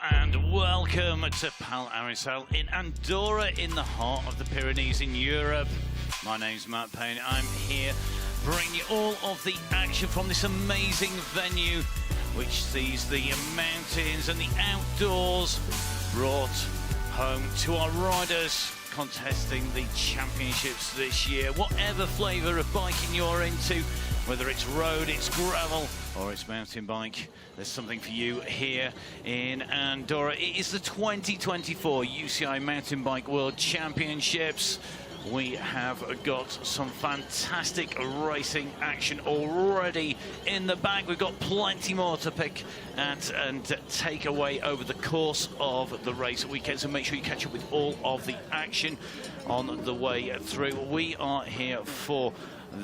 Hello and welcome to Pal Arinsal in Andorra in the heart of the Pyrenees in Europe. My name's Matt Payne. I'm here bringing you all of the action from this amazing venue which sees the mountains and the outdoors brought home to our riders contesting the championships this year. Whatever flavour of biking you're into, whether it's road, it's gravel, or it's mountain bike, there's something for you here in Andorra. It is the 2024 UCI Mountain Bike World Championships. We have got some fantastic racing action already in the bag. We've got plenty more to pick at and take away over the course of the race weekend. So make sure you catch up with all of the action on the way through. We are here for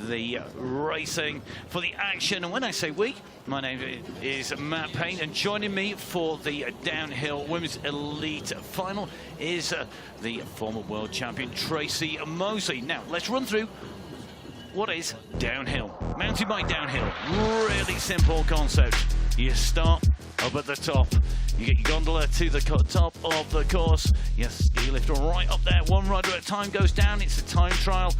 the racing, for the action, and when I say we, my name is Matt Payne, and joining me for the downhill women's elite final is the former world champion Tracy Mosley. Now let's run through what is downhill, mountain bike downhill. Really simple concept. You start up at the top, you get your gondola to the top of the course, you ski lift right up there, one rider at a time goes down. It's a time trial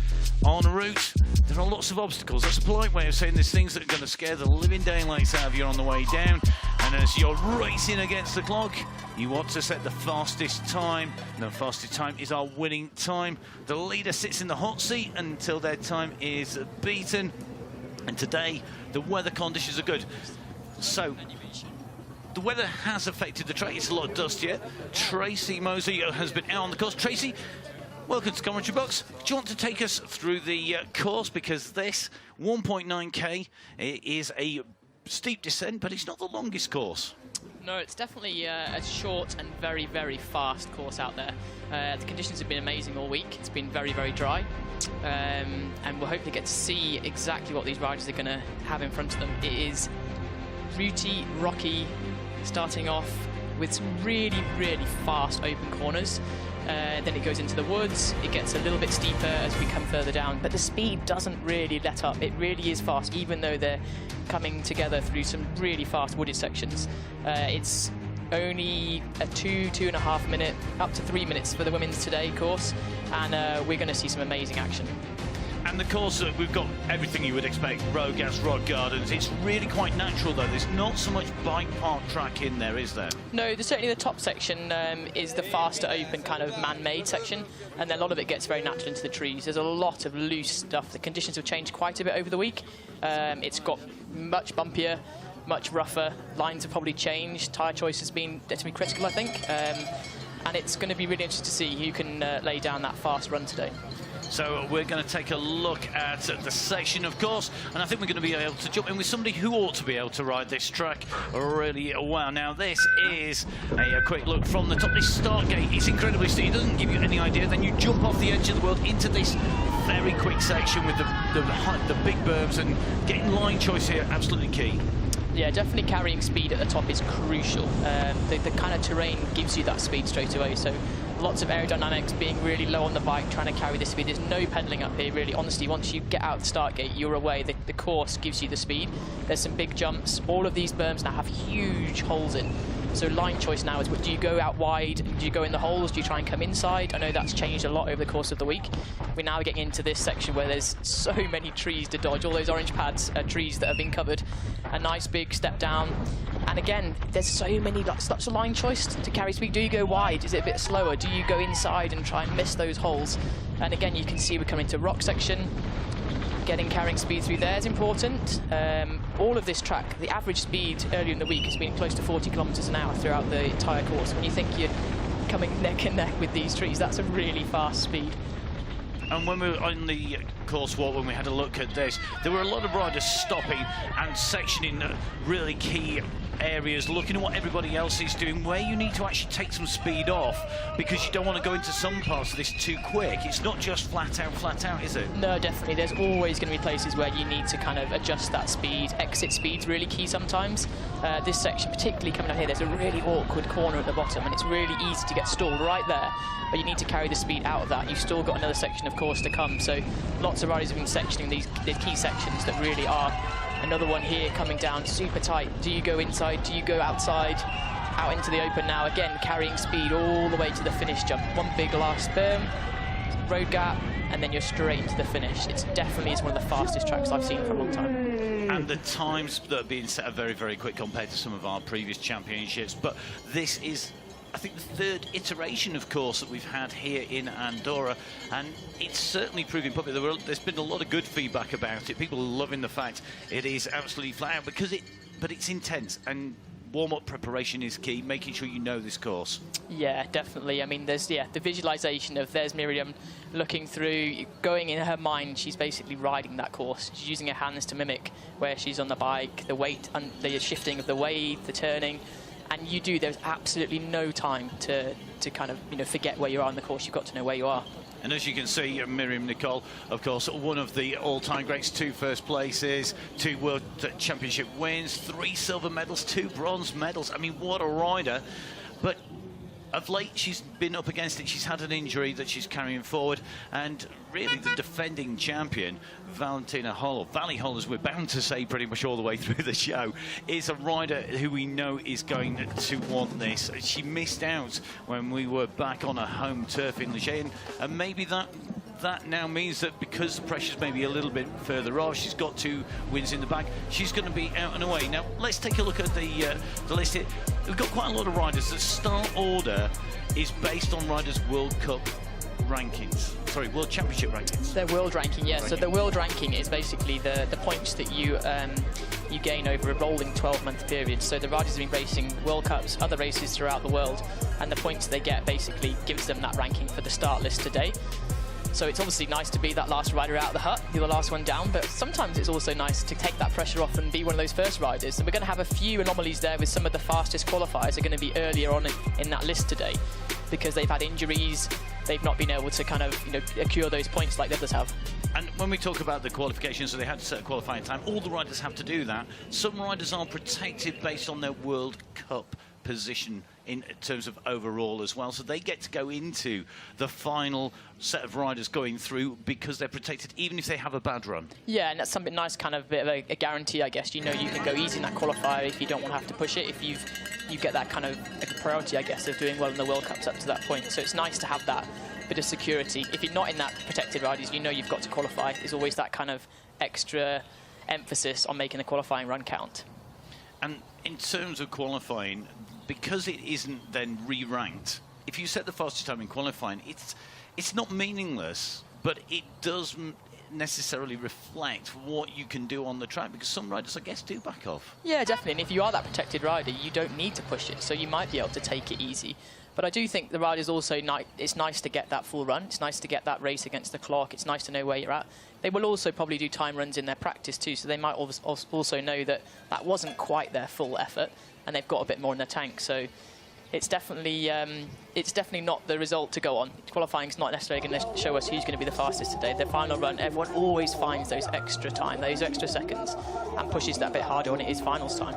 en route. There are lots of obstacles. That's a polite way of saying there's things that are going to scare the living daylights out of you on the way down. And as you're racing against the clock, you want to set the fastest time. And the fastest time is our winning time. The leader sits in the hot seat until their time is beaten. And today, the weather conditions are good. So, the weather has affected the track. It's a lot of dust yet. Tracy Mosley has been out on the course. Tracy, welcome to Commentary Box. Do you want to take us through the course? Because this 1.9k is a steep descent, but it's not the longest course. No, it's definitely a short and very, very fast course out there. The conditions have been amazing all week. It's been very, very dry. And we'll hopefully get to see exactly what these riders are going to have in front of them. It is rooty, rocky, starting off with some really, really fast open corners. Then it goes into the woods. It gets a little bit steeper as we come further down, but the speed doesn't really let up. It really is fast, even though they're coming together through some really fast wooded sections. It's only a 2.5 minute, up to 3 minutes for the women's today course, and we're going to see some amazing action. And the course, we've got everything you would expect, road gas, rock gardens. It's really quite natural though. There's not so much bike park track in there, is there? No, certainly the top section is the faster open kind of man-made section, and then a lot of it gets very natural into the trees. There's a lot of loose stuff. The conditions have changed quite a bit over the week. It's got much bumpier, much rougher. Lines have probably changed. Tyre choice has been definitely critical, I think. And it's going to be really interesting to see who can lay down that fast run today. So we're going to take a look at the section, of course, and I think we're going to be able to jump in with somebody who ought to be able to ride this track really well. Now, this is a quick look from the top. This start gate is incredibly steep. It doesn't give you any idea. Then you jump off the edge of the world into this very quick section with the big berms, and getting line choice here, absolutely key. Yeah, definitely carrying speed at the top is crucial. The kind of terrain gives you that speed straight away, so lots of aerodynamics, being really low on the bike, trying to carry the speed. There's no pedaling up here, really. Honestly, once you get out the start gate, you're away. The course gives you the speed. There's some big jumps. All of these berms now have huge holes in. So line choice now is, do you go out wide? Do you go in the holes? Do you try and come inside? I know that's changed a lot over the course of the week. We're now getting into this section where there's so many trees to dodge. All those orange pads are trees that have been covered. A nice big step down. And again, there's so many lots of line choice to carry speed. Do you go wide? Is it a bit slower? Do you go inside and try and miss those holes? And again, you can see we're coming to rock section. Carrying speed through there is important. All of this track, the average speed earlier in the week has been close to 40 kilometers an hour throughout the entire course. When you think you're coming neck and neck with these trees, that's a really fast speed. And when we were on the course walk, when we had a look at this, there were a lot of riders stopping and sectioning really key areas, looking at what everybody else is doing, where you need to actually take some speed off, because you don't want to go into some parts of this too quick. It's not just flat out, is it? No, definitely. There's always going to be places where you need to kind of adjust that speed. Exit speed's really key sometimes. This section, particularly coming down here, there's a really awkward corner at the bottom, and it's really easy to get stalled right there, but you need to carry the speed out of that. You've still got another section, of course, to come, so lots of riders have been sectioning these key sections that really are. Another one here coming down super tight. Do you go inside? Do you go outside? out into the open now, again carrying speed all the way to the finish jump. One big last berm, road gap, and then you're straight into the finish. It definitely is one of the fastest tracks I've seen for a long time. And the times that are being set are very, very quick compared to some of our previous championships. But this is, I think, the third iteration, of course, that we've had here in Andorra, and it's certainly proving popular. There's been a lot of good feedback about it. People are loving the fact it is absolutely flat out, but it's intense, and warm-up preparation is key, making sure you know this course. Yeah, definitely. I mean, there's the visualization of there's Miriam looking through, going in her mind, she's basically riding that course. She's using her hands to mimic where she's on the bike, the weight and the shifting of the weight, the turning. And there's absolutely no time to kind of, forget where you are on the course. You've got to know where you are. And as you can see, Miriam Nicole, of course, one of the all-time greats, 2 first places, 2 World Championship wins, 3 silver medals, 2 bronze medals. I mean, what a rider. But of late, she's been up against it. She's had an injury that she's carrying forward. And really, the defending champion, Valentina Holl, Valley Holl, as we're bound to say pretty much all the way through the show, is a rider who we know is going to want this. She missed out when we were back on her home turf in Ligier, and maybe that now means that because the pressure's maybe a little bit further off, she's got 2 wins in the bag, she's going to be out and away. Now, let's take a look at the list here. We've got quite a lot of riders. The start order is based on riders' World Cup rankings. Sorry, World Championship rankings. Their world ranking, yeah. So the world ranking is basically the points that you gain over a rolling 12-month period. So the riders have been racing World Cups, other races throughout the world, and the points they get basically gives them that ranking for the start list today. So it's obviously nice to be that last rider out of the hut, you're the last one down, but sometimes it's also nice to take that pressure off and be one of those first riders. And we're going to have a few anomalies there with some of the fastest qualifiers are going to be earlier on in that list today because they've had injuries, they've not been able to kind of, accrue those points like the others have. And when we talk about the qualifications, so they had to set a qualifying time, all the riders have to do that. Some riders are protected based on their World Cup position in terms of overall as well, so they get to go into the final set of riders going through because they're protected even if they have a bad run. Yeah, and that's something nice, kind of bit of a guarantee, I guess. You can go easy in that qualifier if you don't want to have to push it, if you get that kind of priority, I guess, of doing well in the World Cups up to that point. So it's nice to have that bit of security. If you're not in that protected riders, you've got to qualify. There's always that kind of extra emphasis on making the qualifying run count. And in terms of qualifying, because it isn't then re-ranked, if you set the fastest time in qualifying, it's not meaningless, but it doesn't necessarily reflect what you can do on the track, because some riders, I guess, do back off. Yeah, definitely. And if you are that protected rider, you don't need to push it, so you might be able to take it easy. But I do think the riders also, it's nice to get that full run. It's nice to get that race against the clock. It's nice to know where you're at. They will also probably do time runs in their practice too, so they might also know that wasn't quite their full effort, and they've got a bit more in their tank. So it's definitely not the result to go on. Qualifying's not necessarily going to show us who's going to be the fastest today. The final run, everyone always finds those extra time, those extra seconds, and pushes that bit harder when it is finals time.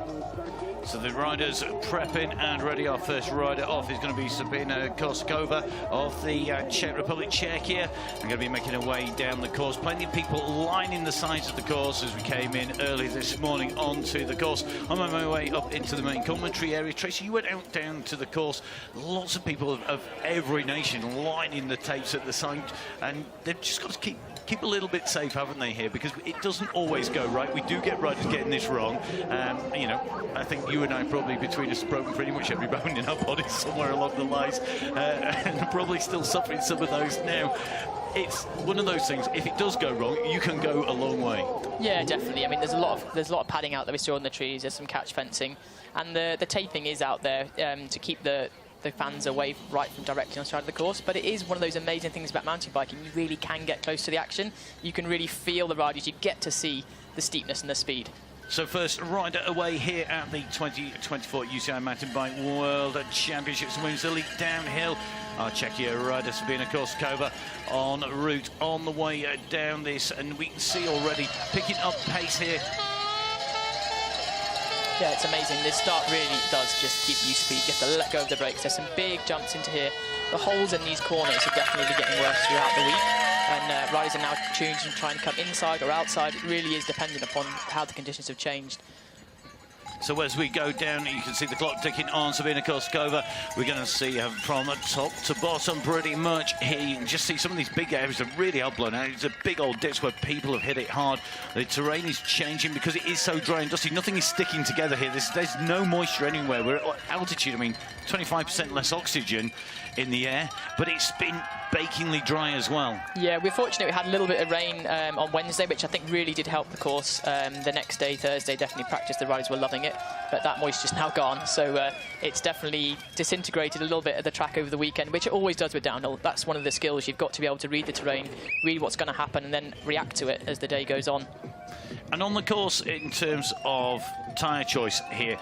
So the riders prepping and ready. Our first rider off is going to be Sabina Koskova of the Czech Republic, Czechia. They're going to be making her way down the course. Plenty of people lining the sides of the course as we came in early this morning onto the course. I'm on my way up into the main commentary area. Tracy, you went out down to the course. Lots of people of every nation lining the tapes at the side, and they've just got to keep a little bit safe, haven't they, here? Because it doesn't always go right. We do get riders getting this wrong. I think you and I probably, between us, broken pretty much every bone in our bodies somewhere along the lines, and probably still suffering some of those now. It's one of those things, if it does go wrong, you can go a long way. Yeah, definitely. I mean, there's a lot of padding out there. We saw on the trees, there's some catch fencing, and the taping is out there to keep the fans away right from directly on the side of the course. But it is one of those amazing things about mountain biking. You really can get close to the action. You can really feel the riders. You get to see the steepness and the speed. So first rider away here at the 2024 UCI Mountain Bike World Championships, wins the lead downhill. Our Czechia rider Sabina Koskova en route on the way down this, and we can see already picking up pace here. Yeah, it's amazing. This start really does just give you speed. You have to let go of the brakes. There's some big jumps into here. The holes in these corners are definitely getting worse throughout the week. And riders are now changing, trying to come inside or outside. It really is dependent upon how the conditions have changed. So as we go down, you can see the clock ticking on Sabina Koskova. We're going to see her from top to bottom pretty much here. You can just see some of these big areas that really are blown out. It's a big old dips where people have hit it hard. The terrain is changing because it is so dry and dusty. Nothing is sticking together here. There's no moisture anywhere. We're at altitude. I mean, 25% less oxygen in the air, but it's been bakingly dry as well. Yeah, we're fortunate we had a little bit of rain on Wednesday, which I think really did help the course. The next day, Thursday, definitely practice. The riders were loving it, but that moisture's now gone, so it's definitely disintegrated a little bit of the track over the weekend, which it always does with downhill. That's one of the skills. You've got to be able to read the terrain, read what's going to happen, and then react to it as the day goes on. And on the course, in terms of tyre choice here,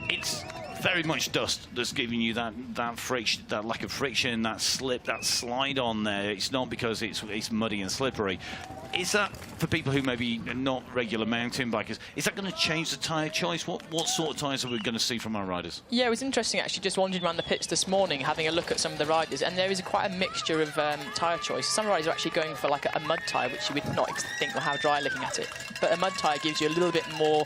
it's very much dust that's giving you that friction, that lack of friction, that slip, that slide on there. It's not because it's muddy and slippery. Is that, for people who maybe are not regular mountain bikers, is that going to change the tyre choice? What sort of tyres are we going to see from our riders? Yeah, it was interesting actually, just wandering around the pits this morning, having a look at some of the riders, and there is quite a mixture of tyre choice. Some riders are actually going for like a mud tyre, which you would not think, well, how dry looking at it. But a mud tyre gives you a little bit more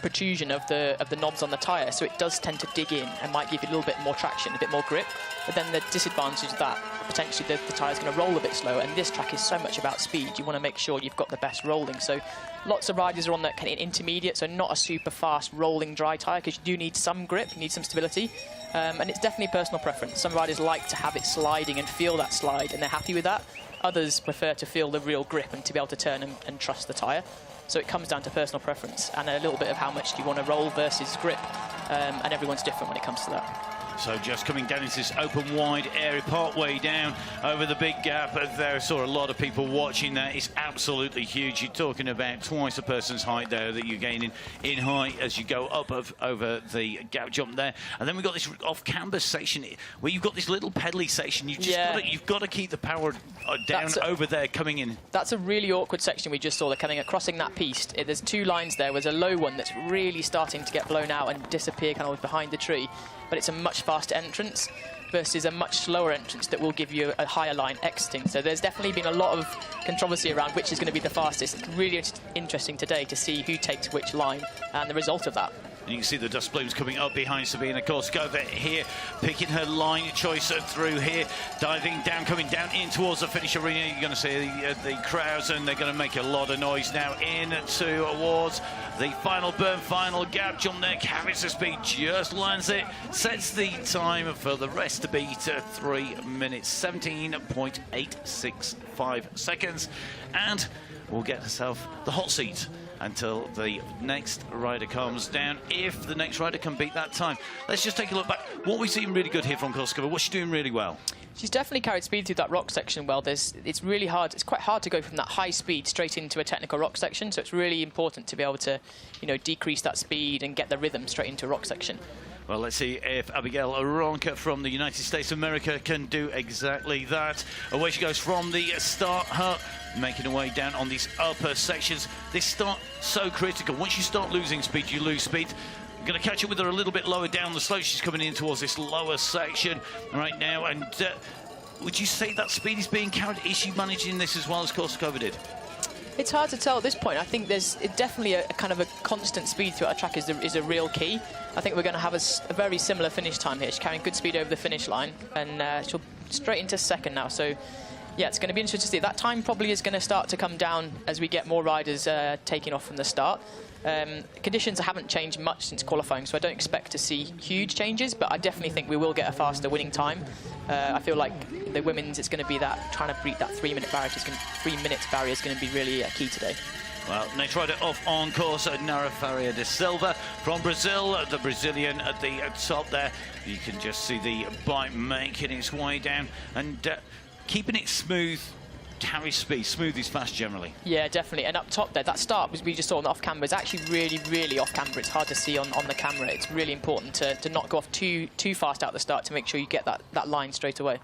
protrusion of the knobs on the tyre, so it does tend to dig in and might give you a little bit more traction, a bit more grip. But then the disadvantage of that, potentially the tyre's going to roll a bit slower, and this track is so much about speed. You want to make sure you've got the best rolling. So lots of riders are on that kind of intermediate, so not a super fast rolling dry tyre, because you do need some grip, you need some stability. And it's definitely personal preference. Some riders like to have it sliding and feel that slide, and they're happy with that. Others prefer to feel the real grip and to be able to turn and trust the tyre. So it comes down to personal preference and a little bit of how much do you want to roll versus grip. And everyone's different when it comes to that. So just coming down into this open wide area, part way down over the big gap. There I saw a lot of people watching that. It's absolutely huge. You're talking about twice a person's height there that you're gaining in height as you go up over the gap jump there. And then we've got this off-camber section where you've got this little pedally section. You've got to keep the power down over there coming in. That's a really awkward section we just saw. They're coming crossing that piste. There's two lines there. There's a low one that's really starting to get blown out and disappear kind of behind the tree. But it's a much faster entrance versus a much slower entrance that will give you a higher line exiting. So there's definitely been a lot of controversy around which is going to be the fastest. It's really interesting today to see who takes which line and the result of that. And you can see the dust plumes coming up behind Sabina Koskova here, picking her line choice through here, diving down, coming down in towards the finish arena. You're going to see the crowds, and they're going to make a lot of noise now in towards the final burn, final gap jump there. Carries the speed, just lands it, sets the time for the rest to be to 3 minutes, 17.865 seconds. And will get herself the hot seat until the next rider comes down, if the next rider can beat that time. Let's just take a look back. What we've seen really good here from Koskova, what's she doing really well? She's definitely carried speed through that rock section well. It's really hard. It's quite hard to go from that high speed straight into a technical rock section, so it's really important to be able to, decrease that speed and get the rhythm straight into a rock section. Well, let's see if Abigail Aronka from the United States of America can do exactly that. Away she goes from the start hut, making her way down on these upper sections. This start, so critical. Once you start losing speed, you lose speed. I'm going to catch up with her a little bit lower down the slope. She's coming in towards this lower section right now. And would you say that speed is being carried? Is she managing this as well as Koskova did? It's hard to tell at this point. I think there's definitely a kind of a constant speed throughout a track is a real key. I think we're going to have a very similar finish time here. She's carrying good speed over the finish line, and she'll straight into second now. So, yeah, it's going to be interesting to see. That time probably is going to start to come down as we get more riders taking off from the start. Conditions haven't changed much since qualifying, so I don't expect to see huge changes, but I definitely think we will get a faster winning time. I feel like the women's, it's going to be that, trying to beat that 3 minute barrier. 3 minutes barrier is going to be really key today. Well, next rider off on course, Nara Faria de Silva from Brazil, the Brazilian at the top there. You can just see the bike making its way down and keeping it smooth. Carries speed. Smooth is fast generally. Yeah, definitely. And up top there, that start we just saw on the off camera is actually really, really off camera. It's hard to see on the camera. It's really important to not go off too fast out the start to make sure you get that line straight away.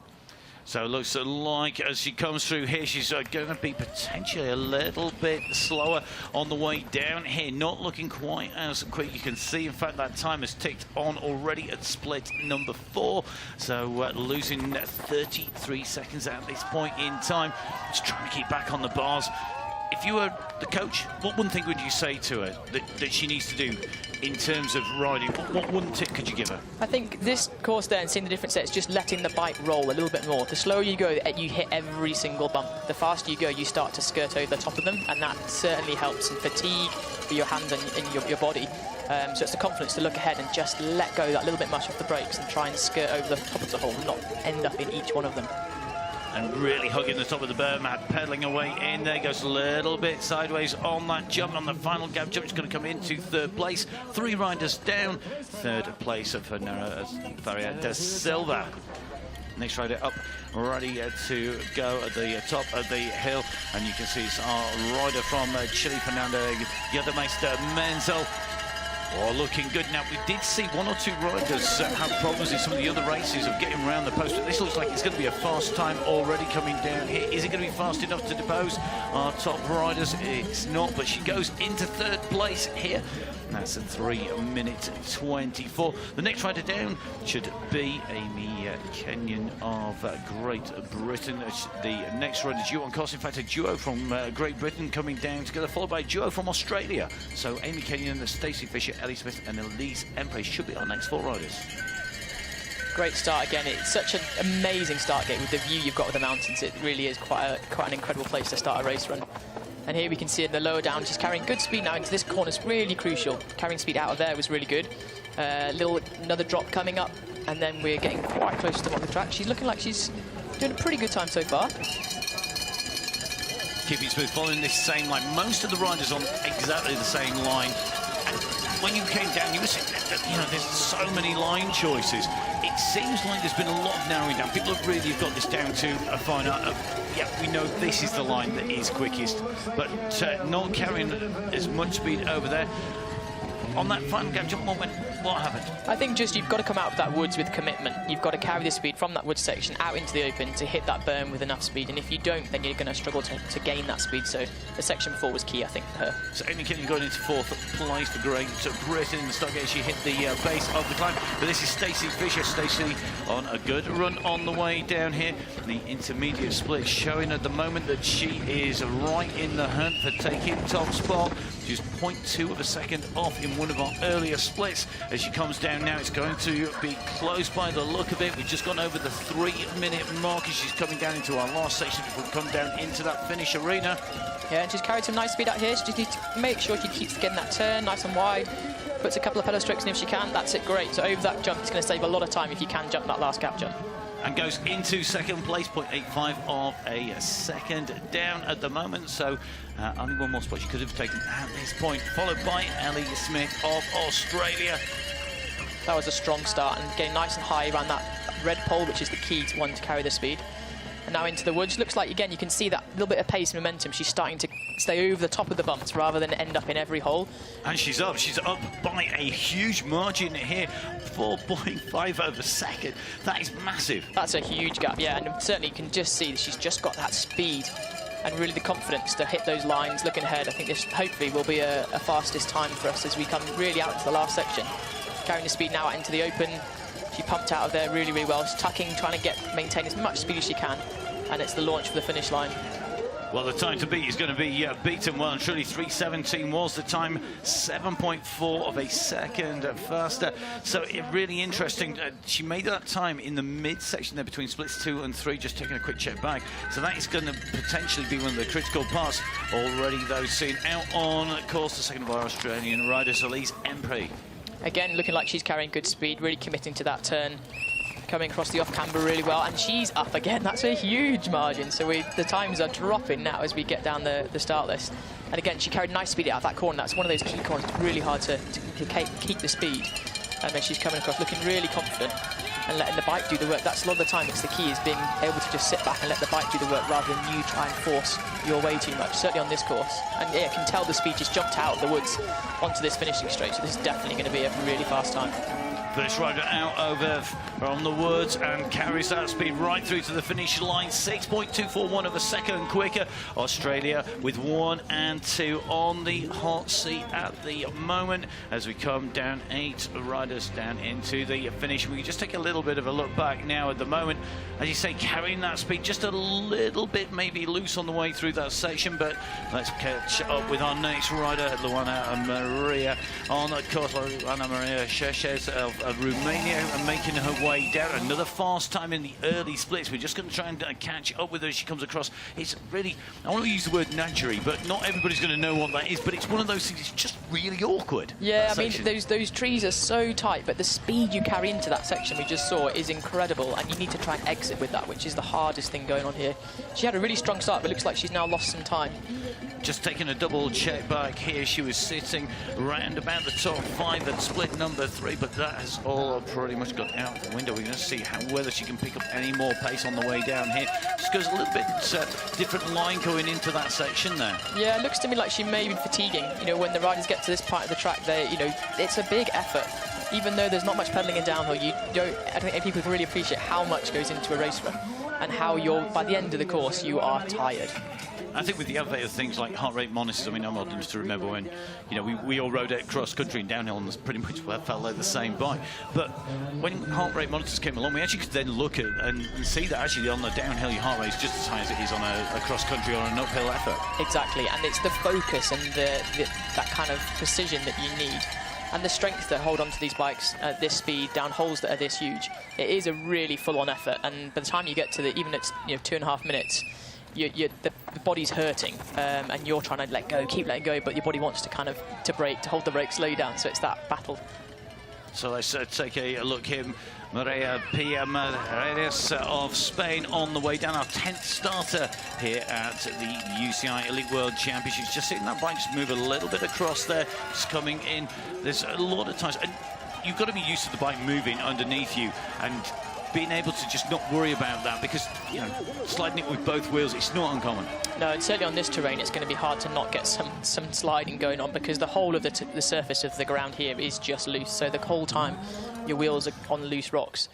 So it looks like as she comes through here, she's going to be potentially a little bit slower on the way down here. Not looking quite as quick. You can see, in fact, that time has ticked on already at split number 4. So losing 33 seconds at this point in time. Just trying to keep back on the bars. If if you were the coach, what one thing would you say to her that she needs to do in terms of riding? What one tip could you give her? I think this course there and seeing the difference there is just letting the bike roll a little bit more. The slower you go, you hit every single bump. The faster you go, you start to skirt over the top of them, and that certainly helps in fatigue for your hands and your body. So it's the confidence to look ahead and just let go that little bit much off the brakes and try and skirt over the top of the hole, not end up in each one of them. And really hugging the top of the berm, pedalling away in there, goes a little bit sideways on that jump, on the final gap jump. It's going to come into third place. 3 riders down. Third place of Fernando Faria da Silva. Next rider up, ready to go at the top of the hill. And you can see it's our rider from Chile, Fernando Yadameister Menzel. Oh, looking good. Now, we did see 1 or 2 riders have problems in some of the other races of getting around the post, but this looks like it's going to be a fast time already coming down here. Is it going to be fast enough to depose our top riders? It's not, but she goes into third place here. That's a 3:24. The next rider down should be Amy Kenyon of Great Britain. The next rider due on course, in fact, a duo from Great Britain coming down together, followed by a duo from Australia. So Amy Kenyon, Stacey Fisher, Ellie Smith and Elise Empre should be our next 4 riders. Great start again. It's such an amazing start gate with the view you've got of the mountains. It really is quite an incredible place to start a race run. And here we can see in the lower down, she's carrying good speed now into this corner. It's really crucial. Carrying speed out of there was really good. Another drop coming up, and then we're getting quite close to the bottom of the track. She's looking like she's doing a pretty good time so far. Keeping smooth, following this same line. Most of the riders on exactly the same line. And when you came down, you were saying that, you know, there's so many line choices. It seems like there's been a lot of narrowing down. People have really got this down to a fine art of, yeah, we know this is the line that is quickest, but not carrying as much speed over there. On that final gap jump moment, what happened? I think just you've got to come out of that woods with commitment. You've got to carry the speed from that woods section out into the open to hit that berm with enough speed, and if you don't, then you're going to struggle to gain that speed. So the section 4 was key, I think, for her. So Amy Kenyon going into 4th place for Great Britain in the start gate. She hit the base of the climb, but this is Stacey Fisher. Stacey on a good run on the way down here. The intermediate split showing at the moment that she is right in the hunt for taking top spot. She's 0.2 of a second off in one of our earlier splits. As she comes down now, it's going to be close by the look of it. We've just gone over the 3-minute mark as she's coming down into our last section before we come down into that finish arena. Yeah, and she's carried some nice speed out here. She just needs to make sure she keeps getting that turn nice and wide. Puts a couple of pedal strokes in if she can. That's it, great. So over that jump, it's going to save a lot of time if you can jump that last gap jump. And goes into second place, 0.85 of a second down at the moment. So only one more spot she could have taken at this point, followed by Ellie Smith of Australia. That was a strong start and getting nice and high around that red pole, which is the key to one to carry the speed. And now into the woods. Looks like, again, you can see that little bit of pace and momentum. She's starting to stay over the top of the bumps rather than end up in every hole. And she's up by a huge margin here, 4.5 of a second. That is massive. That's a huge gap, yeah, and certainly you can just see that she's just got that speed and really the confidence to hit those lines. Looking ahead, I think this hopefully will be a fastest time for us as we come really out into the last section. Carrying the speed now out into the open. She pumped out of there really, really well. She's tucking, trying to maintain as much speed as she can, and it's the launch for the finish line. Well, the time to beat is going to be beaten well and truly. 3:17 was the time, 7.4 of a second faster. So really interesting. She made that time in the mid-section there between splits 2 and 3, just taking a quick check back. So that is going to potentially be one of the critical parts. Already, though, seen out on course, the second of our Australian riders, Elise Empre. Again, looking like she's carrying good speed, really committing to that turn. Coming across the off-camber really well, and she's up again. That's a huge margin, so the times are dropping now as we get down the start list. And again, she carried nice speed out of that corner. That's one of those key corners. It's really hard to keep the speed. And then she's coming across looking really confident and letting the bike do the work. That's a lot of the time, it's the key, is being able to just sit back and let the bike do the work rather than you try and force your way too much, certainly on this course. And yeah, you can tell the speed just jumped out of the woods onto this finishing straight, so this is definitely going to be a really fast time. First rider out over from the woods and carries that speed right through to the finish line. 6.241 of a second quicker. Australia with 1 and 2 on the hot seat at the moment as we come down 8 riders down into the finish. We can just take a little bit of a look back now at the moment. As you say, carrying that speed just a little bit maybe loose on the way through that section, but let's catch up with our next rider, Luana Maria, on of course Luana Maria Șeșes of Romania, and making her way down. Another fast time in the early splits. We're just going to try and catch up with her as she comes across. It's really, I want to use the word naturally, but not everybody's going to know what that is, but it's one of those things, it's just really awkward. Yeah, I mean, those trees are so tight, but the speed you carry into that section we just saw is incredible, and you need to try and exit with that, which is the hardest thing going on here. She had a really strong start, but it looks like she's now lost some time. Just taking a double check back here, she was sitting round about the top 5 at split number 3, but that has all pretty much got out the window. We're going to see whether she can pick up any more pace on the way down here. Just goes a little bit different line going into that section there. Yeah, it looks to me like she may be fatiguing. You know, when the riders get to this part of the track, it's a big effort. Even though there's not much pedaling in downhill, I don't think people can really appreciate how much goes into a race run and how by the end of the course, you are tired. I think with the advent of things like heart rate monitors, I mean, I'm old enough to remember when, you know, we all rode it cross country and downhill and pretty much felt like the same bike. But when heart rate monitors came along, we actually could then look at and see that actually on the downhill, your heart rate is just as high as it is on a cross country or an uphill effort. Exactly, and it's the focus and that kind of precision that you need. And the strength to hold onto these bikes at this speed, down holes that are this huge. It is a really full-on effort, and by the time you get to even at 2.5 minutes, the body's hurting, and you're trying to let go, keep letting go, but your body wants to kind of to hold the brake, slow you down. So it's that battle. So let's take a look here. Maria Piamaredes of Spain on the way down, our 10th starter here at the UCI Elite World Championships. Just seeing that bike just move a little bit across there, just coming in. There's a lot of times, and you've got to be used to the bike moving underneath you and being able to just not worry about that, because, you know, sliding it with both wheels, it's not uncommon. No, and certainly on this terrain, it's going to be hard to not get some sliding going on, because the whole of the surface of the ground here is just loose. So the whole time, your wheels are on loose rocks.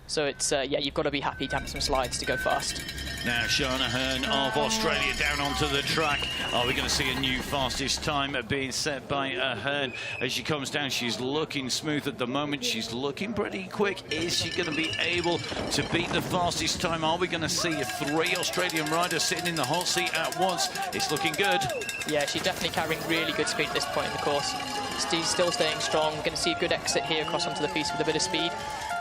So it's, yeah, you've got to be happy to have some slides to go fast. Now, Shona Hearn of Australia down onto the track. Are we going to see a new fastest time being set by Hearn as she comes down? She's looking smooth at the moment. She's looking pretty quick. Is she going to be able to beat the fastest time? Are we going to see 3 Australian riders sitting in the hot seat at once? It's looking good. Yeah, she's definitely carrying really good speed at this point in the course. She's still staying strong. We're going to see a good exit here across onto the piste with a bit of speed.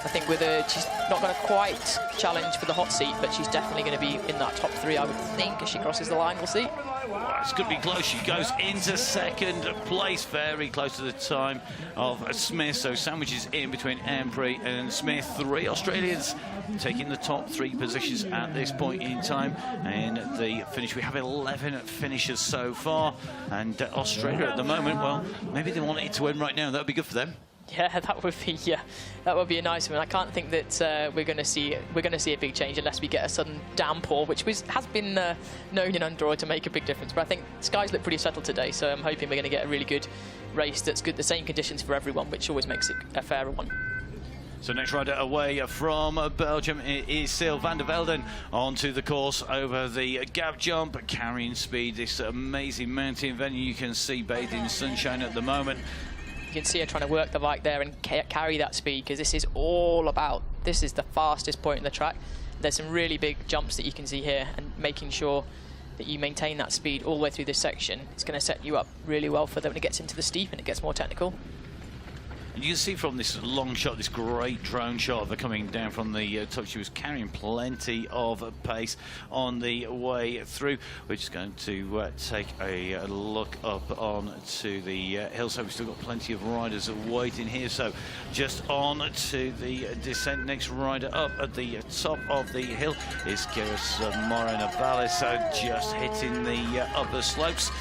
I think with her, she's not going to quite challenge for the hot seat, but she's definitely going to be in that top 3, I would think, as she crosses the line. We'll see. Well, it's going to be close. She goes into second place, very close to the time of Smith. So sandwiches in between Ampry and Smith. 3 Australians taking the top 3 positions at this point in time. And the finish, we have 11 finishers so far. And Australia at the moment, well, maybe they want it to win right now. That would be good for them. Yeah, that would be a nice one. I can't think that we're going to see a big change unless we get a sudden downpour, which has been known in Andorra to make a big difference. But I think skies look pretty settled today, so I'm hoping we're going to get a really good race that's good, the same conditions for everyone, which always makes it a fairer one. So next rider away from Belgium is Sil van der Velden onto the course over the gap jump, carrying speed. This amazing mountain venue you can see bathed in sunshine at the moment. You can see her trying to work the bike there and carry that speed, because this is all about, this is the fastest point in the track. There's some really big jumps that you can see here, and making sure that you maintain that speed all the way through this section, it's going to set you up really well for when it gets into the steep and it gets more technical. And you can see from this long shot, this great drone shot of her coming down from the top, she was carrying plenty of pace on the way through. We're just going to take a look up on to the hill. So we've still got plenty of riders waiting here. So just on to the descent. Next rider up at the top of the hill is Kiris Moreno Valles, just hitting the upper slopes.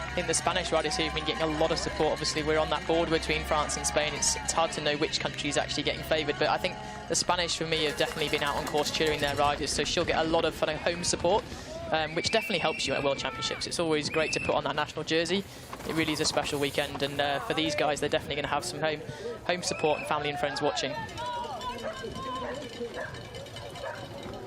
I think the Spanish riders here have been getting a lot of support. Obviously, we're on that border between France and Spain. It's hard to know which country is actually getting favoured, but I think the Spanish, for me, have definitely been out on course cheering their riders, so she'll get a lot of home support. which definitely helps you at World Championships. It's always great to put on that national jersey. It really is a special weekend, and for these guys, they're definitely going to have some home support and family and friends watching.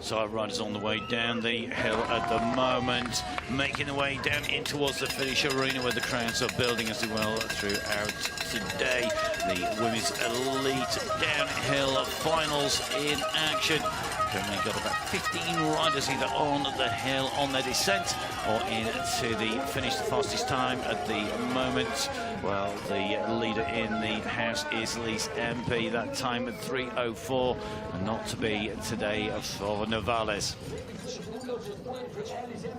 So our riders on the way down the hill at the moment, making their way down in towards the finish arena where the crowds are building as well throughout today. The women's elite downhill finals in action. Currently got about 15 riders either on the hill on their descent or into the finish. The fastest time at the moment, well, the leader in the house is Lise MP. That time at 3:04, and not to be today for Novales.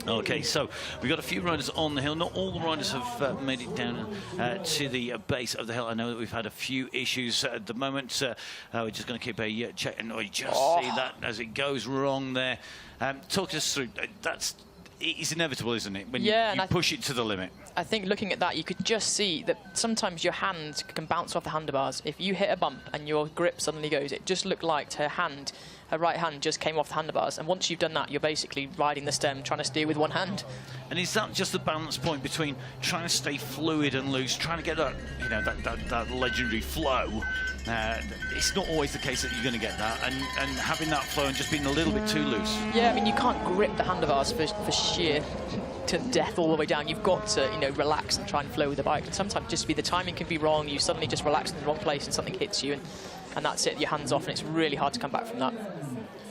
Okay, so we've got a few riders on the hill. Not all the riders have made it down to the base of the hill. I know that we've had a few issues at the moment. We're just going to keep a check, and we just see that as it goes wrong there. Talk us through. It's inevitable, isn't it? When you push it to the limit. I think looking at that, you could just see that sometimes your hand can bounce off the handlebars. If you hit a bump and your grip suddenly goes, it just looked like her right hand just came off the handlebars. And once you've done that, you're basically riding the stem, trying to steer with one hand. And is that just the balance point between trying to stay fluid and loose, trying to get that, you know, that legendary flow? It's not always the case that you're going to get that, and having that flow and just being a little bit too loose. Yeah, I mean, you can't grip the handlebars for sheer to death all the way down. You've got to, you know, relax and try and flow with the bike. And sometimes just the timing can be wrong. You suddenly just relax in the wrong place and something hits you, and that's it. Your hand's off, and it's really hard to come back from that.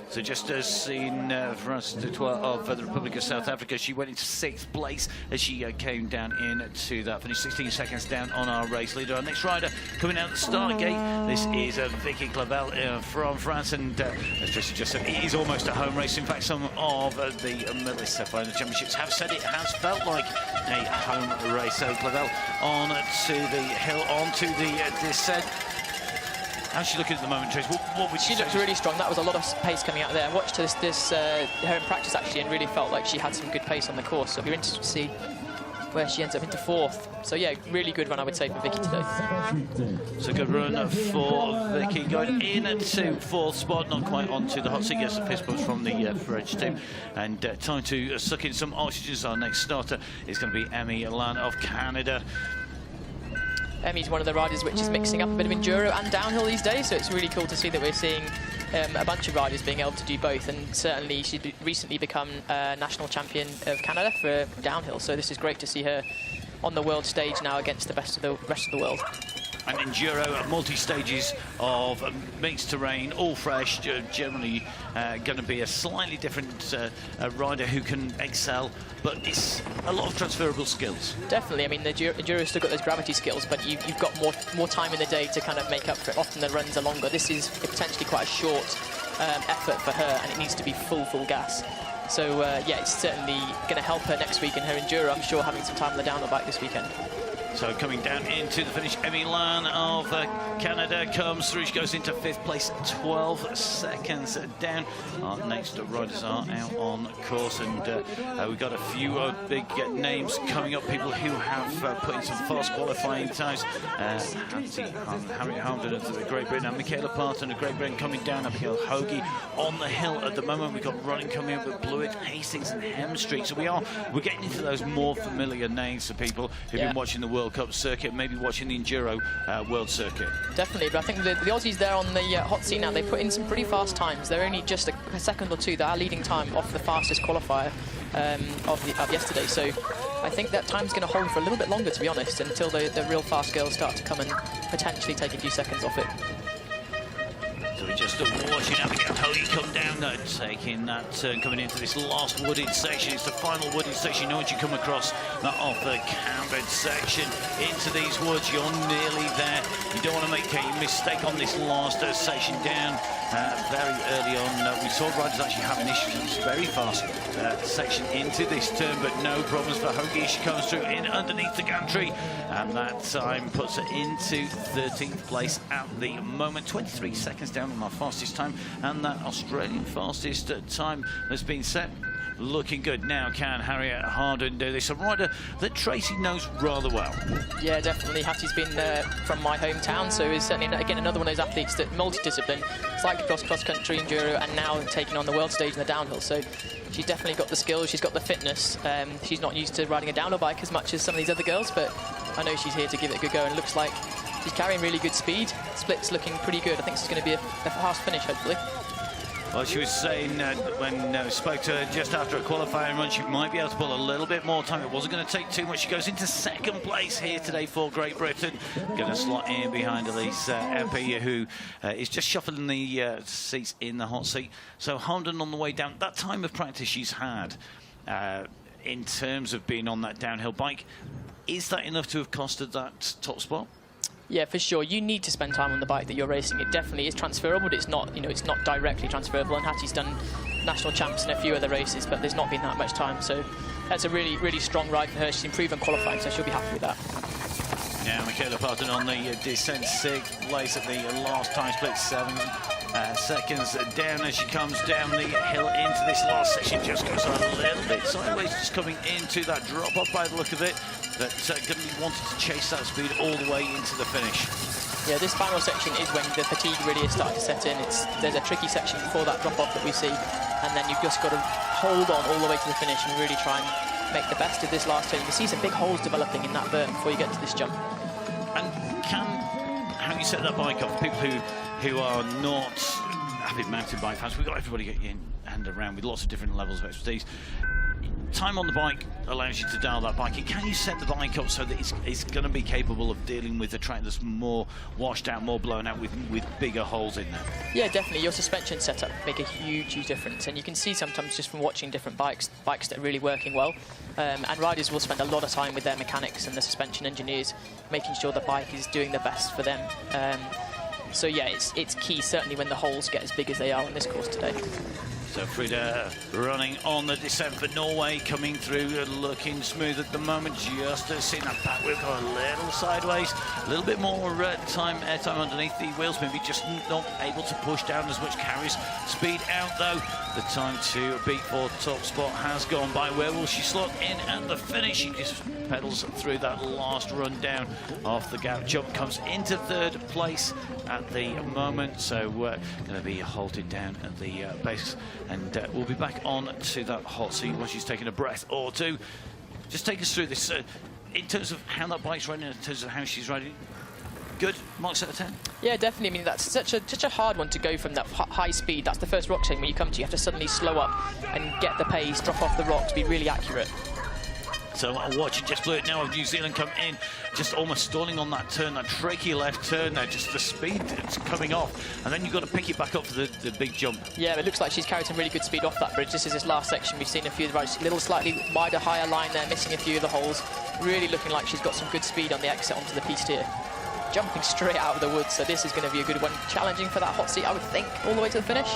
So just as seen for us of the Republic of South Africa, she went into 6th place as she came down into that finish, 16 seconds down on our race leader. Our next rider coming out the start gate, this is Vicky Clavel from France, and as Tracy just said, it is almost a home race. In fact, some of the medalists final championships have said it has felt like a home race. So Clavel on to the hill, on to the descent. How's she looking at the moment, Trace? What would she looked really strong. That was a lot of pace coming out there. I watched her in practice actually, and really felt like she had some good pace on the course. So it'll be interesting to see where she ends up, into 4th. So yeah, really good run, I would say, for Vicky today. So good run for Vicky, going into 4th spot, not quite onto the hot seat. Gets the fist bumps from the French team, and time to suck in some oxygen. Our next starter is going to be Emmy Lan of Canada. Emmy's one of the riders which is mixing up a bit of enduro and downhill these days, so it's really cool to see that we're seeing a bunch of riders being able to do both, and certainly she'd recently become national champion of Canada for downhill, so this is great to see her on the world stage now against the best of the rest of the world. And enduro, multi-stages of mixed terrain, all fresh, generally going to be a slightly different rider who can excel, but it's a lot of transferable skills. Definitely. I mean, the enduro's still got those gravity skills, but you've got more time in the day to kind of make up for it. Often the runs are longer. This is potentially quite a short effort for her, and it needs to be full gas. So, yeah, it's certainly going to help her next week in her enduro, I'm sure, having some time on the downhill bike this weekend. So coming down into the finish, Emmy Lan of Canada comes through. She goes into 5th place, 12 seconds down. Our next riders are out on course, and we've got a few big names coming up, people who have put in some fast qualifying times. Harriet Harmden of Great Britain, and Michaela Parton of Great Britain coming down. Abigail Hoagie on the hill at the moment. We've got running coming up with Blewett, Hastings and Hemstreet. So we're getting into those more familiar names for people who've been watching the World Cup circuit, maybe watching the Enduro World Circuit. Definitely, but I think the Aussies there on the hot seat now, they put in some pretty fast times. They're only just a second or two. They're leading time off the fastest qualifier of yesterday. So I think that time's going to hold for a little bit longer, to be honest, until the real fast girls start to come and potentially take a few seconds off it. So we're just watching Abigail Hoagie come down, taking that turn, coming into this last wooded section. It's the final wooded section. You know, once you come across that off the cambered section into these woods, you're nearly there. You don't want to make a mistake on this last section down. Very early on, we saw riders actually having issues in this very fast section into this turn, but no problems for Hoagie. She comes through in underneath the gantry, and that time puts her into 13th place at the moment. 23 seconds down on our fastest time, and that Australian fastest time has been set looking good. Now can Harriet Harden do this? A rider that Tracy knows rather well. Yeah, definitely. Hattie's been from my hometown, so is certainly, again, another one of those athletes that multi-discipline, cyclocross, cross-country, enduro, and now taking on the world stage in the downhill. So she's definitely got the skills, she's got the fitness. She's not used to riding a downhill bike as much as some of these other girls, but I know she's here to give it a good go, and looks like she's carrying really good speed. Split's looking pretty good. I think it's going to be a fast finish, hopefully. Well, she was saying when spoke to her just after a qualifying run, she might be able to pull a little bit more time. It wasn't going to take too much. She goes into second place here today for Great Britain. Going to slot in behind Elise Epi, who is just shuffling the seats in the hot seat. So Harden on the way down. That time of practice she's had in terms of being on that downhill bike, is that enough to have costed that top spot? Yeah, for sure. You need to spend time on the bike that you're racing. It definitely is transferable, but it's not, you know, it's not directly transferable. And Hattie's done national champs in a few other races, but there's not been that much time. So that's a really, really strong ride for her. She's improved on qualifying, so she'll be happy with that. Now Michaela Parton on the descent, 6th place at the last time split, 7 seconds down as she comes down the hill into this last section. Just goes a little bit sideways, just coming into that drop off by the look of it. But going to be wanting to chase that speed all the way into the finish. Yeah, this final section is when the fatigue really is starting to set in. There's a tricky section before that drop off that we see, and then you've just got to hold on all the way to the finish and really try and make the best of this last turn. You can see some big holes developing in that berm before you get to this jump. And how you set that bike up, people who are not avid mountain bike fans, we've got everybody in and around with lots of different levels of expertise. Time on the bike allows you to dial that bike in. Can you set the bike up so that it's going to be capable of dealing with a track that's more washed out, more blown out, with bigger holes in there? Yeah, definitely. Your suspension setup make a huge difference, and you can see sometimes just from watching different bikes that are really working well. And riders will spend a lot of time with their mechanics and the suspension engineers, making sure the bike is doing the best for them. So yeah, it's key, certainly when the holes get as big as they are on this course today. So Frida running on the descent for Norway, coming through, looking smooth at the moment. Just seeing that back wheel go a little sideways, a little bit more airtime underneath the wheels, maybe just not able to push down as much, carries speed out though. The time to beat for top spot has gone by. Where will she slot in at the finish? She just pedals through that last run down off the gap. Jump comes into 3rd place at the moment, so going to be halted down at the base. And we'll be back on to that hot seat once she's taken a breath or two. Just take us through this in terms of how that bike's riding, in terms of how she's riding. Good, marks out of 10? Yeah, definitely. I mean, that's such a hard one to go from that high speed. That's the first rock chain when you come to. You have to suddenly slow up and get the pace, drop off the rock to be really accurate. So watching just blew it now of New Zealand come in, just almost stalling on that turn, that tricky left turn there, just the speed it's coming off, and then you've got to pick it back up for the big jump. Yeah, it looks like she's carried some really good speed off that bridge. This is this last section. We've seen a few of the riders, a little slightly wider, higher line there, missing a few of the holes. Really looking like she's got some good speed on the exit onto the piste here. Jumping straight out of the woods, so this is going to be a good one. Challenging for that hot seat, I would think, all the way to the finish.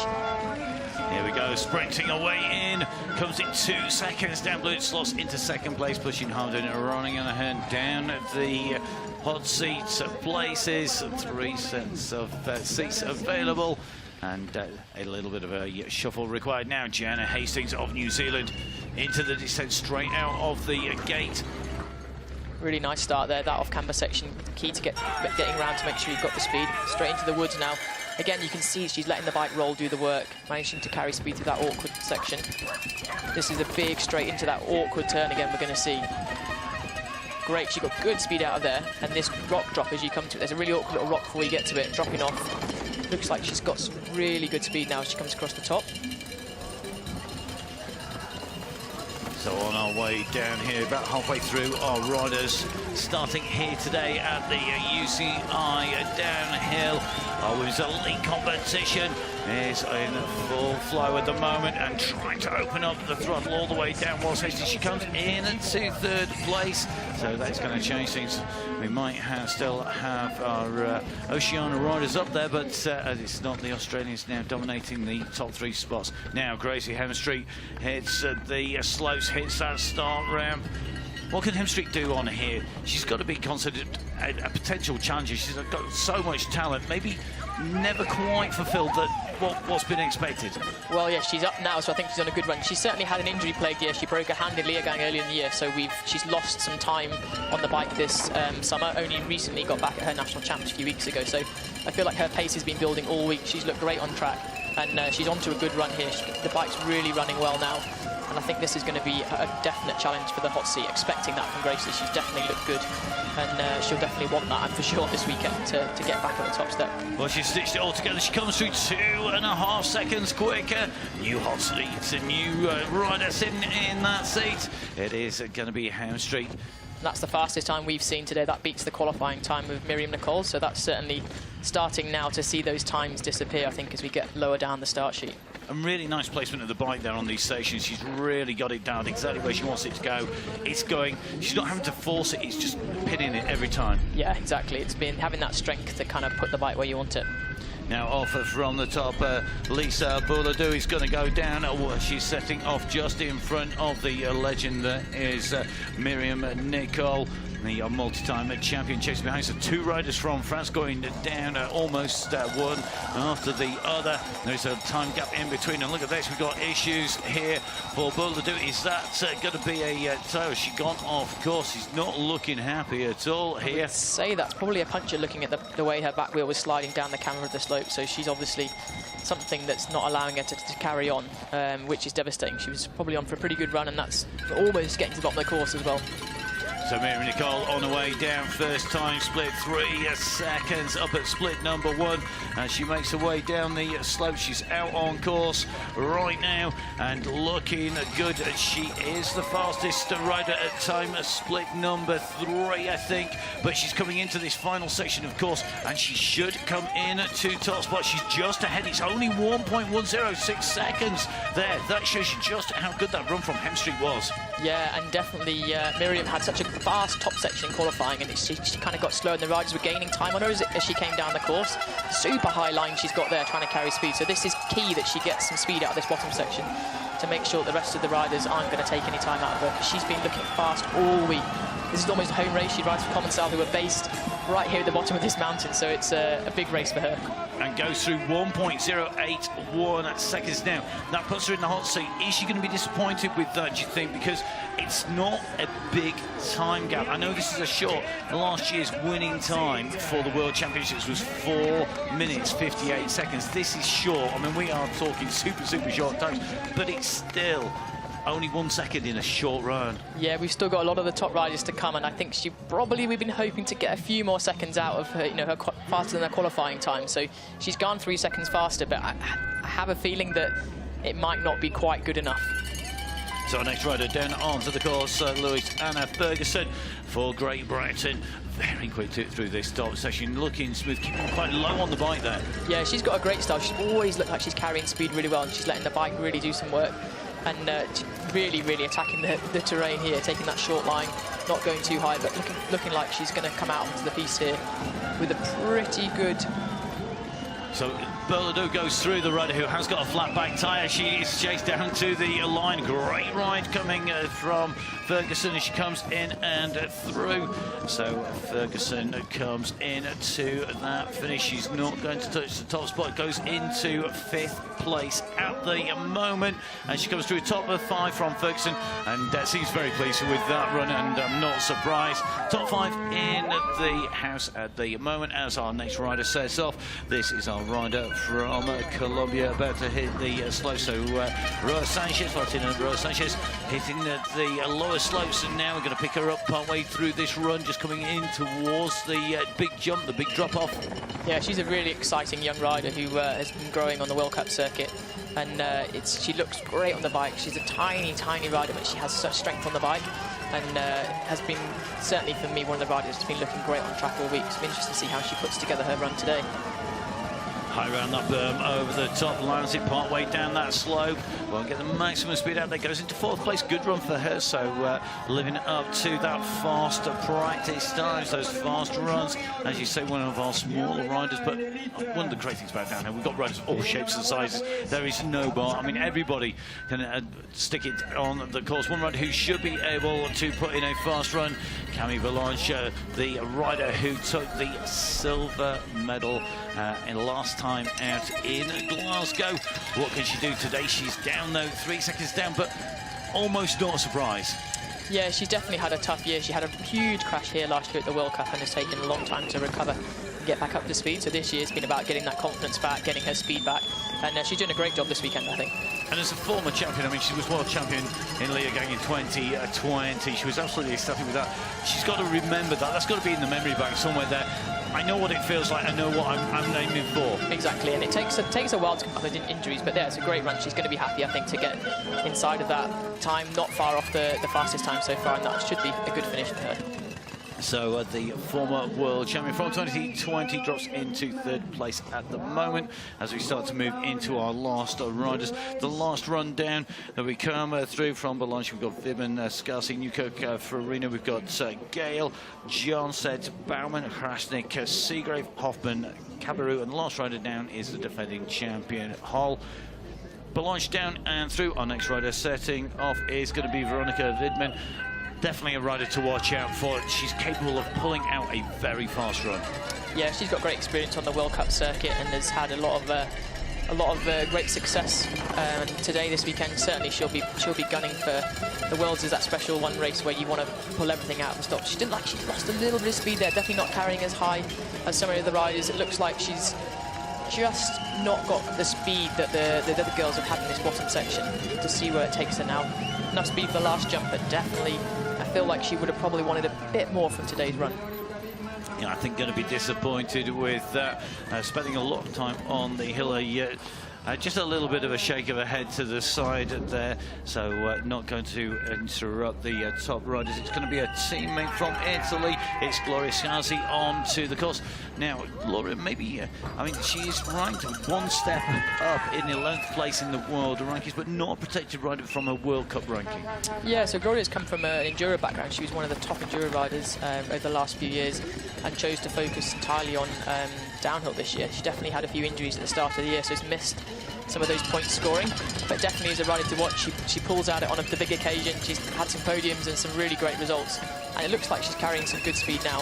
Here we go, sprinting away in, comes in 2 seconds down blue, slots into 2nd place, pushing Harden and running on her down at the hot seats places, 3 sets of seats available, and a little bit of a shuffle required now. Gianna Hastings of New Zealand into the descent straight out of the gate. Really nice start there, that off-camber section, key to getting around to make sure you've got the speed. Straight into the woods now. Again, you can see she's letting the bike roll, do the work, managing to carry speed through that awkward section. This is a big straight into that awkward turn again we're going to see. Great, she got good speed out of there, and this rock drop as you come to it, there's a really awkward little rock before you get to it, dropping off. Looks like she's got some really good speed now as she comes across the top. So on our way down here, about halfway through our riders, starting here today at the UCI downhill. Our women's elite competition is in full flow at the moment and trying to open up the throttle all the way down whilst she comes in to 3rd place. So that's going to change things. We might still have our Oceania riders up there, but it's not the Australians now dominating the top 3 spots. Now Gracie Hemstreet hits the slopes, hits that start ramp. What can Hemstreet do on here? She's got to be considered a potential challenger. She's got so much talent, maybe never quite fulfilled what's been expected. Well, yeah, she's up now, so I think she's on a good run. She certainly had an injury-plagued year. She broke her hand in Leogang earlier in the year, so she's lost some time on the bike this summer. Only recently got back at her national champs a few weeks ago, so I feel like her pace has been building all week. She's looked great on track, and she's onto a good run here. The bike's really running well now, and I think this is going to be a definite challenge for the hot seat. Expecting that from Gracie, she's definitely looked good, and she'll definitely want that, I'm for sure, this weekend to get back at the top step. Well, she's stitched it all together. She comes through 2.5 seconds quicker. New hot seat, a new rider sitting in that seat. It is going to be Hemstreet. That's the fastest time we've seen today. That beats the qualifying time of Miriam Nicole, so that's certainly starting now to see those times disappear, I think, as we get lower down the start sheet. And really nice placement of the bike there on these sections. She's really got it down exactly where she wants it to go. It's going. She's not having to force it. It's just pinning it every time. Yeah, exactly. It's been having that strength to kind of put the bike where you want it. Now off from the top, Lisa Bouladou is going to go down. She's setting off just in front of the legend that is Miriam Nicole, the multi-time champion, chasing behind. So two riders from France going down, almost one after the other. There's a time gap in between, and look at this, we've got issues here for Bouladou. Is that going to be a tow? She gone off course. She's not looking happy at all here. I'd say that's probably a puncher, looking at the way her back wheel was sliding down the camera of the slope. So she's obviously something that's not allowing her to carry on, which is devastating. She was probably on for a pretty good run, and that's almost getting to the bottom of the course as well. So Miriam Nicole on the way down, first time split 3 seconds up at split number 1, and she makes her way down the slope. She's out on course right now and looking good. She is the fastest rider at time split number 3, I think, but she's coming into this final section, of course, and she should come in to top spot. She's just ahead. It's only 1.106 seconds there. That shows you just how good that run from Hemstreet was. Yeah, and definitely Miriam had such a fast top section qualifying, and she kind of got slow, and the riders were gaining time on her as she came down the course. Super high line she's got there, trying to carry speed. So this is key that she gets some speed out of this bottom section to make sure the rest of the riders aren't going to take any time out of her, because she's been looking fast all week. This is almost a home race. She rides for Arinsal, who are based right here at the bottom of this mountain, so it's a big race for her. And goes through 1.081 seconds now. That puts her in the hot seat. Is she going to be disappointed with that, do you think? Because it's not a big time gap. I know this is a short. Last year's winning time for the World Championships was 4 minutes 58 seconds. This is short. I mean, we are talking super short times, but it's still only 1 second in a short run. Yeah, we've still got a lot of the top riders to come, and I think we've been hoping to get a few more seconds out of her, her faster than her qualifying time. So she's gone 3 seconds faster, but I have a feeling that it might not be quite good enough. So our next rider down onto the course, Louise Anna Ferguson for Great Britain. Very quick through this top section, looking smooth, keeping quite low on the bike there. Yeah, she's got a great style. She's always looked like she's carrying speed really well, and she's letting the bike really do some work. And really attacking the terrain here, taking that short line, not going too high, but looking like she's going to come out onto the piste here with a pretty good. So Bouladou goes through, the rider who has got a flat back tyre. She is chased down to the line. Great ride coming from Ferguson as she comes in and through. So Ferguson comes in to that finish. She's not going to touch the top spot. Goes into 5th place at the moment, and she comes through top of 5 from Ferguson, and seems very pleased with that run, and I'm not surprised. Top 5 in the house at the moment as our next rider sets off. This is our rider from Colombia, about to hit the slope. So Roa Sanchez, Martina Roa Sanchez, hitting the lower slopes, and now we're going to pick her up partway through this run, just coming in towards the big jump, the big drop off. Yeah, she's a really exciting young rider who has been growing on the World Cup circuit, and she looks great on the bike. She's a tiny rider, but she has such strength on the bike, and has been, certainly for me, one of the riders that's been looking great on track all week. So I'm interested to see how she puts together her run today. High round that berm, over the top, lands it part way down that slope. Won't get the maximum speed out there, goes into 4th place. Good run for her, so living up to that fast practice times, those fast runs. As you say, one of our smaller riders, but one of the great things about downhill, we've got riders of all shapes and sizes. There is no bar. I mean, everybody can stick it on the course. One rider who should be able to put in a fast run, Camille Valanche, the rider who took the silver medal in last time out in Glasgow. What can she do today? She's down though, 3 seconds down, but almost not a surprise. Yeah, she's definitely had a tough year. She had a huge crash here last year at the World Cup and has taken a long time to recover and get back up to speed. So this year's been about getting that confidence back, getting her speed back, and she's doing a great job this weekend, I think. And as a former champion, I mean, she was world champion in Leogang in 2020. She was absolutely ecstatic with that. She's got to remember that. That's got to be in the memory bank somewhere there. I know what it feels like. I know what I'm aiming for. Exactly, and it takes a while to come up with injuries, but yeah, it's a great run. She's going to be happy, I think, to get inside of that time, not far off the fastest time so far, and that should be a good finish for her. So the former world champion from 2020 drops into 3rd place at the moment as we start to move into our last riders. The last run down that we come through from Valanche, we've got Vibben, Scarsi, Newkirk, Farina, we've got Gale, Johnset, Baumann, Krasnik, Seagrave, Hoffman, Cabarrou, and the last rider down is the defending champion, Hull. Valanche down and through. Our next rider setting off is going to be Veronica Widman. Definitely a rider to watch out for. She's capable of pulling out a very fast run. Yeah, she's got great experience on the World Cup circuit and has had a lot of great success. Today, this weekend, certainly she'll be gunning for the Worlds. Is that special one race where you want to pull everything out of the stop. She lost a little bit of speed there. Definitely not carrying as high as some of the riders. It looks like she's just not got the speed that the other girls have had in this bottom section. To see where it takes her now. Enough speed for the last jump, but definitely I feel like she would have probably wanted a bit more from today's run. Yeah, I think going to be disappointed with spending a lot of time on the hill. Just a little bit of a shake of her head to the side there, so not going to interrupt the top riders. It's going to be a teammate from Italy. It's Gloria Scarsi on to the course. Now, Gloria, maybe, I mean, she is ranked one step up in 11th place in the world rankings, but not a protected rider from a World Cup ranking. Yeah, so Gloria's come from an enduro background. She was one of the top enduro riders over the last few years and chose to focus entirely on downhill this year. She definitely had a few injuries at the start of the year, so has missed some of those points scoring, but definitely is a rider to watch. She pulls out it on the big occasion. She's had some podiums and some really great results, and it looks like she's carrying some good speed now.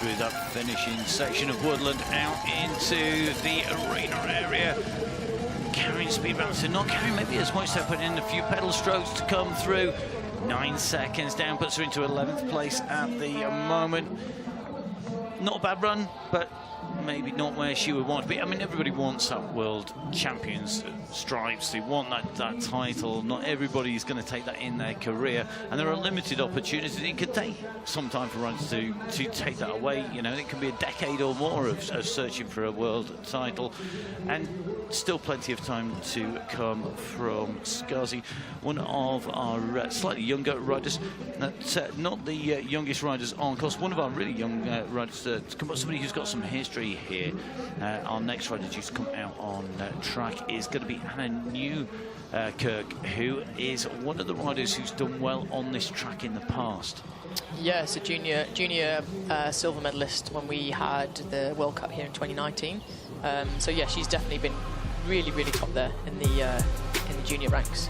Through that finishing section of woodland out into the arena area, carrying speed balance and not carrying maybe as much, so putting in a few pedal strokes to come through. 9 seconds down, puts her into 11th place at the moment. Not a bad run, but maybe not where she would want to be. I mean, everybody wants that world champions stripes. They want that title. Not everybody is going to take that in their career, and there are limited opportunities. It could take some time for runners to take that away. You know, it can be a decade or more of searching for a world title, and still plenty of time to come from Scarsi, one of our slightly younger riders. Not the youngest riders on course. One of our really young riders to come up. Somebody who's got some history here. Our next rider due to come out on track is going to be Anna Newkirk, who is one of the riders who's done well on this track in the past. Yeah, it's a junior silver medalist when we had the World Cup here in 2019. So yeah, she's definitely been really top there in the junior ranks.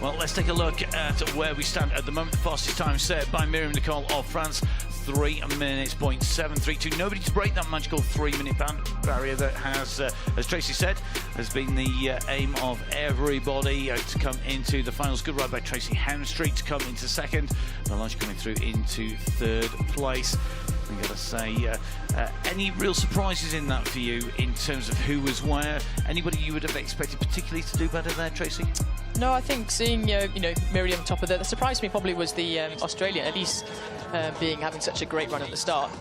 Well, let's take a look at where we stand at the moment. The fastest time set by Miriam Nicole of France, 3 minutes, 0.732. Nobody to break that magical 3-minute barrier that has, as Tracy said, has been the aim of everybody to come into the finals. Good ride by Tracy Hemstreet to come into second. Valanche coming through into 3rd place. I've got to say, any real surprises in that for you in terms of who was where? Anybody you would have expected particularly to do better there, Tracy? No, I think seeing Miriam top of the surprised me probably was the Australian, at least having such a great run at the start,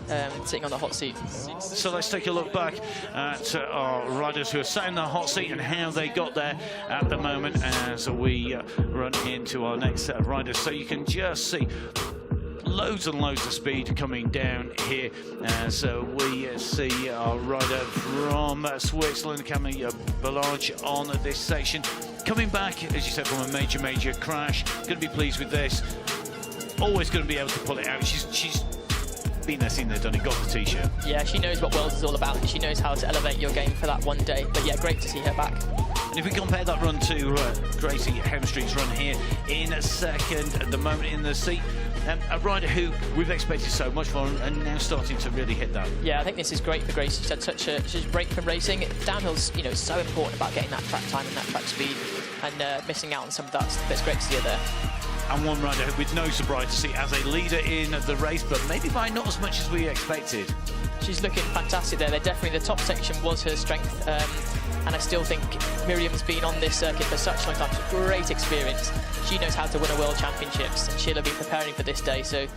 sitting on the hot seat. So let's take a look back at our riders who are sat in the hot seat and how they got there at the moment as we run into our next set of riders. So you can just see loads and loads of speed coming down here as we see our rider from Switzerland, Camille Ballanche, on this section. Coming back, as you said, from a major crash. Going to be pleased with this. Always going to be able to pull it out. She's been there, seen there, done it, got the t-shirt. Yeah, she knows what Worlds is all about. She knows how to elevate your game for that one day. But yeah, great to see her back. And if we compare that run to Gracie Hemstreet's run here in second at the moment in the seat, a rider who we've expected so much from and now starting to really hit that. Yeah, I think this is great for Gracie. She's had such a break from racing. Downhill's, you know, so important about getting that track time and that track speed, and missing out on some of that. It's great to see her there. And one rider with no sobriety seat as a leader in the race, but maybe by not as much as we expected. She's looking fantastic there. They're definitely, the top section was her strength, and I still think Miriam's been on this circuit for such a long time. It's a great experience. She knows how to win a World Championships, and she'll have been preparing for this day, so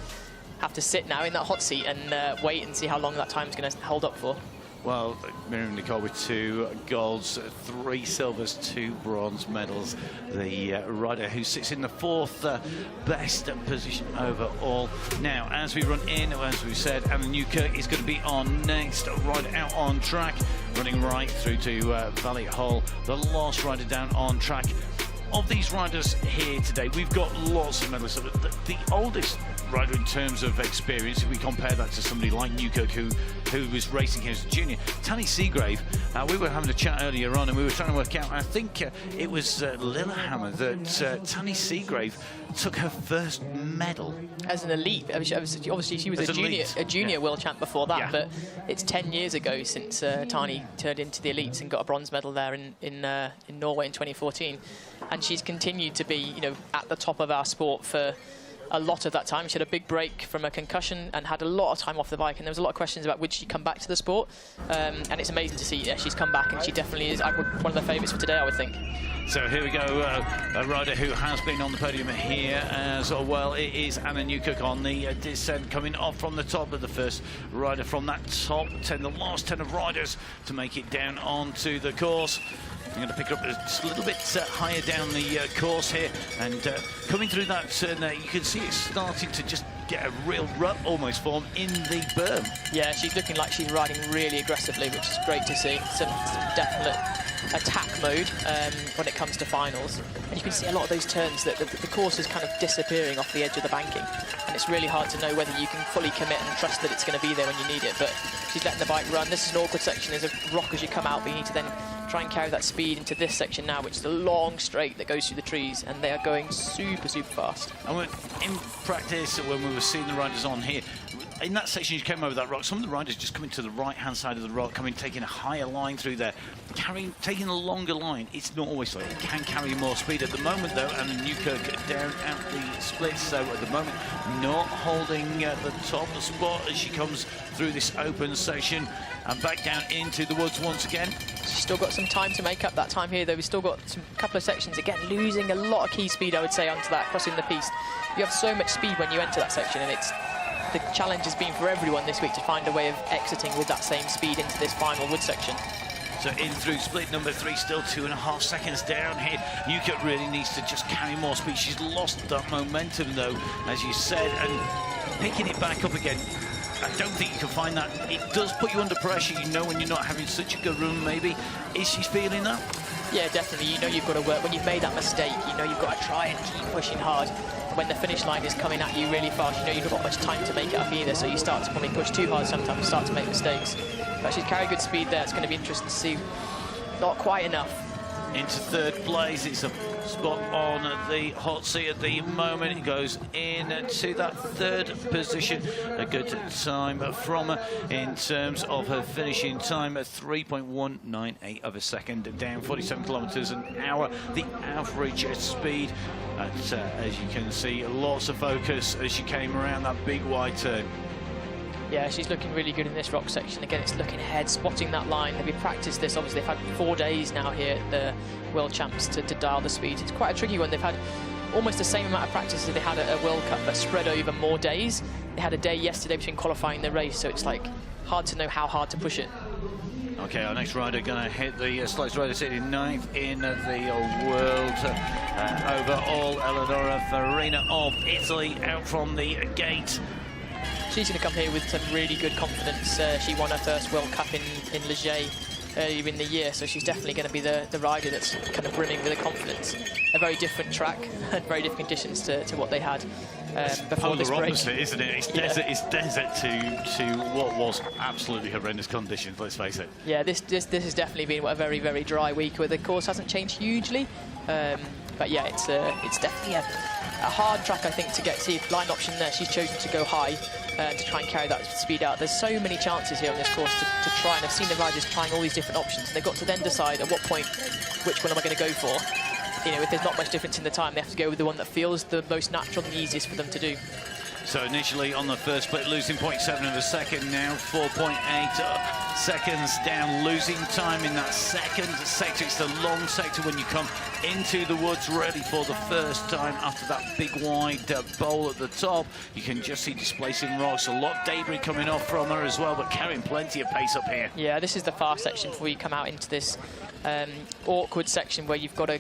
have to sit now in that hot seat and wait and see how long that time's going to hold up for. Well, Miriam Nicole with 2 golds, 3 silvers, 2 bronze medals. The rider who sits in the 4th best position overall. Now, as we run in, as we said, Anna Newkirk is going to be on next, rider out on track, running right through to Valley Hall, the last rider down on track. Of these riders here today, we've got lots of medalists. The oldest rider in terms of experience, if we compare that to somebody like Newkirk, who was racing here as a junior, Tanny Seagrave, we were having a chat earlier on and we were trying to work out, I think it was Lillehammer, that Tanny Seagrave took her first medal. As an elite. Obviously she was a junior world champ before that, but it's 10 years ago since Tani turned into the elites and got a bronze medal there in Norway in 2014. And she's continued to be, you know, at the top of our sport for a lot of that time. She had a big break from a concussion and had a lot of time off the bike, and there was a lot of questions about would she come back to the sport, and it's amazing to see she's come back, and she definitely is one of the favourites for today, I would think. So here we go, a rider who has been on the podium here as well. It is Anna Newkirk on the descent, coming off from the top, of the first rider from that top 10, the last 10 of riders to make it down onto the course. I'm going to pick up just a little bit higher down the course here, and coming through that turn there, you can see it's starting to just get a real rut almost form in the berm. Yeah, she's looking like she's riding really aggressively, which is great to see. Some definite attack mode when it comes to finals. And you can see a lot of those turns that the course is kind of disappearing off the edge of the banking, and it's really hard to know whether you can fully commit and trust that it's going to be there when you need it. But she's letting the bike run. This is an awkward section. There's a rock as you come out, but you need to then try and carry that speed into this section now, which is a long straight that goes through the trees, and they are going super fast. And in practice, when we were seeing the riders on here, in that section you came over that rock, some of the riders just coming to the right hand side of the rock, taking a higher line through there, taking a longer line. It's not always like it can carry more speed at the moment though, and Newkirk down out the splits, so at the moment not holding the top spot as she comes through this open section and back down into the woods once again. She's still got some time to make up that time here though. We've still got a couple of sections, again losing a lot of key speed, I would say, onto that, crossing the piste. You have so much speed when you enter that section, and the challenge has been for everyone this week to find a way of exiting with that same speed into this final wood section. So in through split number 3, still 2.5 seconds down here. Newkirk really needs to just carry more speed. She's lost that momentum though, as you said, and picking it back up again, I don't think you can find that. It does put you under pressure, you know, when you're not having such a good run maybe. Is she feeling that? Yeah, definitely. You know you've got to work. When you've made that mistake, you know you've got to try and keep pushing hard. When the finish line is coming at you really fast, you know you've not got much time to make it up either, so you start to probably push too hard sometimes, start to make mistakes. But she's carrying good speed there. It's going to be interesting to see. Not quite enough. Into third place. It's a spot on the hot seat at the moment. It goes into that third position. A good time from her in terms of her finishing time at 3.198 of a second, down 47 kilometers an hour. The average speed at, as you can see, lots of focus as she came around that big wide turn. Yeah, she's looking really good in this rock section. Again, it's looking ahead, spotting that line. They've practiced this, obviously. They've had 4 days now here at the World Champs to dial the speed. It's quite a tricky one. They've had almost the same amount of practice as they had at a World Cup, but spread over more days. They had a day yesterday between qualifying and the race, so it's like hard to know how hard to push it. Okay, our next rider going to hit the slopes rider sitting 9th in the world overall. Eleonora Farina of Italy out from the gate. She's going to come here with some really good confidence. She won her first World Cup in Leger earlier in the year, so she's definitely going to be the rider that's kind of brimming with the confidence. A very different track and very different conditions to what they had before this break. Opposite, isn't it? It's desert. It's desert to what was absolutely horrendous conditions. Let's face it. Yeah, this has definitely been a very, very dry week where the course hasn't changed hugely. But yeah, it's definitely a hard track, I think, to get. See, blind option there. She's chosen to go high to try and carry that speed out. There's so many chances here on this course to try, and I've seen the riders trying all these different options, and they've got to then decide at what point which one am I going to go for. You know, if there's not much difference in the time, they have to go with the one that feels the most natural and the easiest for them to do. So initially on the first split, losing 0.7 of a second, now 4.8 seconds down, losing time in that second sector. It's the long sector when you come into the woods ready for the first time after that big wide bowl at the top. You can just see displacing rocks, a lot of debris coming off from her as well, but carrying plenty of pace up here. Yeah, this is the fast section before you come out into this awkward section where you've got to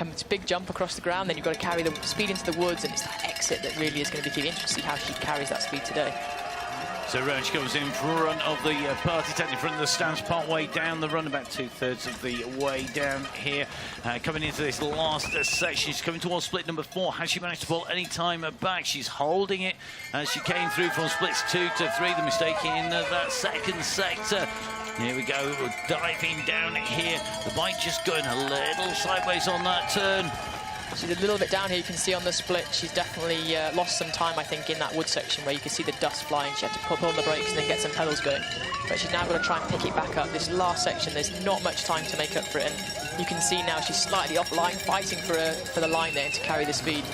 it's a big jump across the ground, then you've got to carry the speed into the woods, and it's that exit that really is going to be interesting to see how she carries that speed today. So round she comes in front of the party tent, in front of the stands, part way down the run, about 2/3 of the way down here. Coming into this last section, she's coming towards split number 4. Has she managed to pull any time back? She's holding it as she came through from splits 2 to 3. The mistake in that second sector. Here we go, we're diving down here. The bike just going a little sideways on that turn. She's a little bit down here, you can see on the split. She's definitely lost some time, I think, in that wood section where you can see the dust flying. She had to pull on the brakes and then get some pedals going. But she's now got to try and pick it back up. This last section, there's not much time to make up for it. And you can see now she's slightly offline, fighting for the line there and to carry the speed.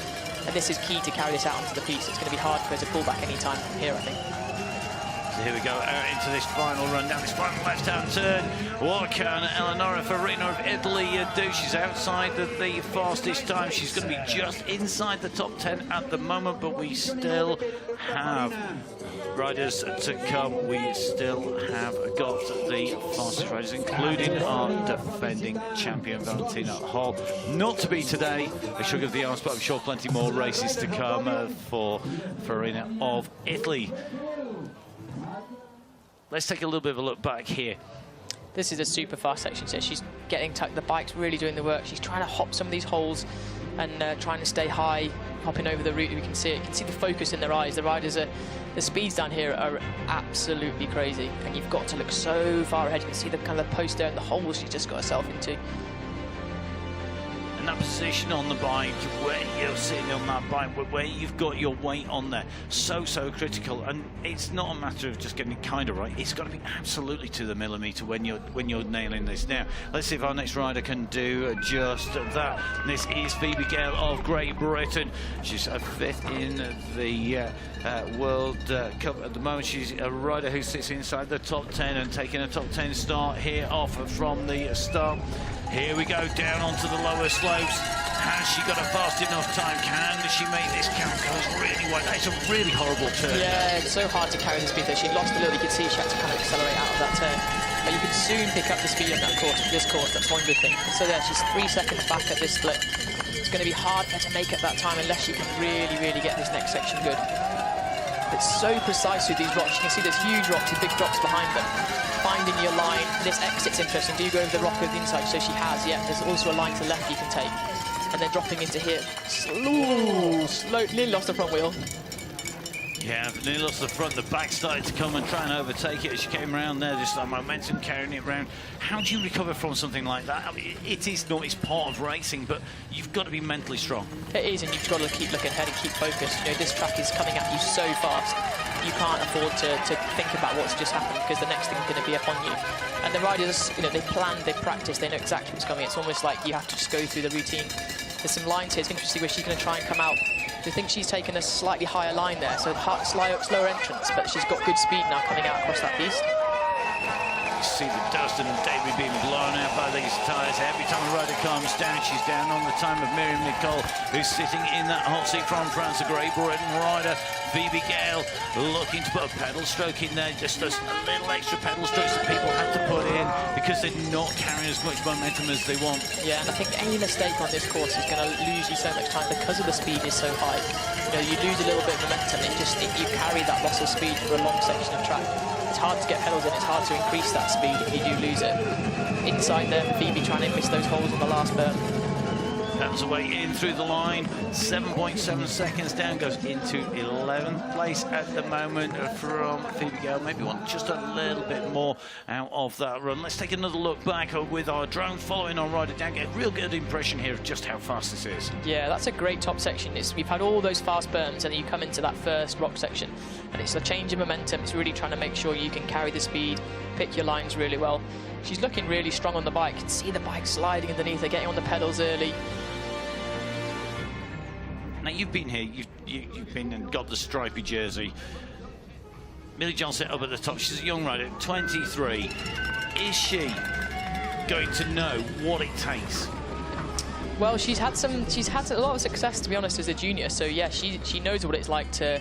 And this is key to carry this out onto the piste. It's going to be hard for her to pull back any time from here, I think. So here we go, out into this final run, down this final left-hand turn. What can Eleonora Farina of Italy do? She's outside the fastest time. She's going to be just inside the top 10 at the moment, but we still have riders to come. We still have got the fastest riders, including our defending champion, Valentina Hall. Not to be today, a sugar of the arms, but I'm sure plenty more races to come for Farina of Italy. Let's take a little bit of a look back here. This is a super fast section, so she's getting tucked. The bike's really doing the work. She's trying to hop some of these holes and trying to stay high, hopping over the route. We can see it. You can see the focus in their eyes. The riders are, the speeds down here are absolutely crazy, and you've got to look so far ahead. You can see the kind of the post there and the holes she's just got herself into. That position on the bike, where you're sitting on that bike, where you've got your weight on there, so critical. And it's not a matter of just getting it kind of right, it's got to be absolutely to the millimetre when you're nailing this. Now let's see if our next rider can do just that. This is Phoebe Gale of Great Britain. She's a 5th in the World Cup at the moment. She's a rider who sits inside the top 10 and taking a top 10 start here off from the start. Here we go, down onto the lower slopes. Has she got a fast enough time? Can she make this count? Goes really wide. That's a really horrible turn. Yeah, it's so hard to carry the speed there. She lost a little. You can see she had to kind of accelerate out of that turn. But you can soon pick up the speed on that course. This course, that's one good thing. So there, she's 3 seconds back at this split. It's going to be hard for her to make up that time unless she can really get this next section good. It's so precise with these rocks. You can see there's huge rocks and big drops behind them. Finding your line, this exit's interesting. Do you go over the rock over the inside? So she has, yeah. There's also a line to the left you can take. And then dropping into here. Slow, nearly lost the front wheel. Yeah, nearly lost the front. The back started to come and try and overtake it as she came around there. Just that momentum carrying it around. How do you recover from something like that? I mean, it's part of racing, but you've got to be mentally strong. It is, and you've got to keep looking ahead and keep focused. You know, this track is coming at you so fast. You can't afford to think about what's just happened because the next thing's going to be upon you. And the riders, you know, they plan, they practice, they know exactly what's coming. It's almost like you have to just go through the routine. There's some lines here. It's interesting where she's going to try and come out. I think she's taken a slightly higher line there, so slower entrance, but she's got good speed now coming out across that piste. You see the dust and debris being blown out by these tyres. Every time a rider comes down, she's down on the time of Miriam Nicole, who's sitting in that hot seat from France, a great Britain rider. Phoebe Gale looking to put a pedal stroke in there, just a little extra pedal strokes that people have to put in because they're not carrying as much momentum as they want. Yeah, and I think any mistake on this course is going to lose you so much time because of the speed is so high. You know, you lose a little bit of momentum, you carry that loss of speed for a long section of track. It's hard to get pedals in, it's hard to increase that speed if you do lose it. Inside there, Phoebe trying to miss those holes in the last berm. Comes away in through the line, 7.7 seconds down, goes into 11th place at the moment from Phoebe Gale. Maybe want just a little bit more out of that run. Let's take another look back with our drone following our rider down. Get a real good impression here of just how fast this is. Yeah, that's a great top section. We've had all those fast berms and then you come into that first rock section and it's a change in momentum. It's really trying to make sure you can carry the speed, pick your lines really well. She's looking really strong on the bike. You can see the bike sliding underneath her, getting on the pedals early. Now, you've been here, you've been and got the stripy jersey. Millie Johnson up at the top, she's a young rider, 23. Is she going to know what it takes? Well, she's had a lot of success, to be honest, as a junior. So yeah, she knows what it's like to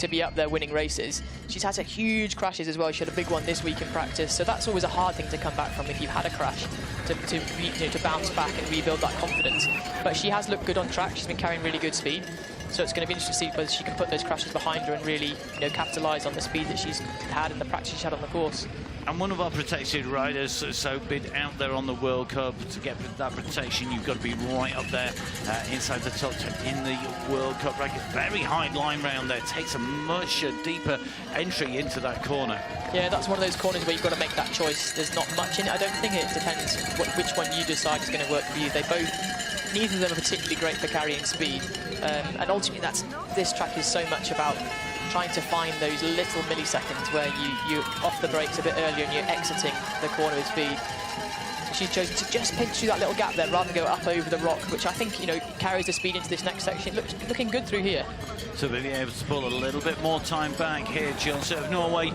be up there winning races. She's had some huge crashes as well. She had a big one this week in practice. So that's always a hard thing to come back from if you've had a crash, to bounce back and rebuild that confidence. But she has looked good on track. She's been carrying really good speed. So it's going to be interesting to see whether she can put those crashes behind her and really, capitalise on the speed that she's had and the practice she's had on the course. And one of our protected riders, so been out there on the World Cup. To get that protection, you've got to be right up there inside the top 10 in the World Cup ranking. Very high line round there. Takes a much deeper entry into that corner. Yeah, that's one of those corners where you've got to make that choice. There's not much in it. I don't think it depends which one you decide is going to work for you. Neither of them are particularly great for carrying speed. And ultimately, this track is so much about trying to find those little milliseconds where you're off the brakes a bit earlier and you're exiting the corner with speed. So she's chosen to just pinch through that little gap there rather than go up over the rock, which I think, carries the speed into this next section. Looking good through here. So being able to pull a little bit more time back here, Johnson of Norway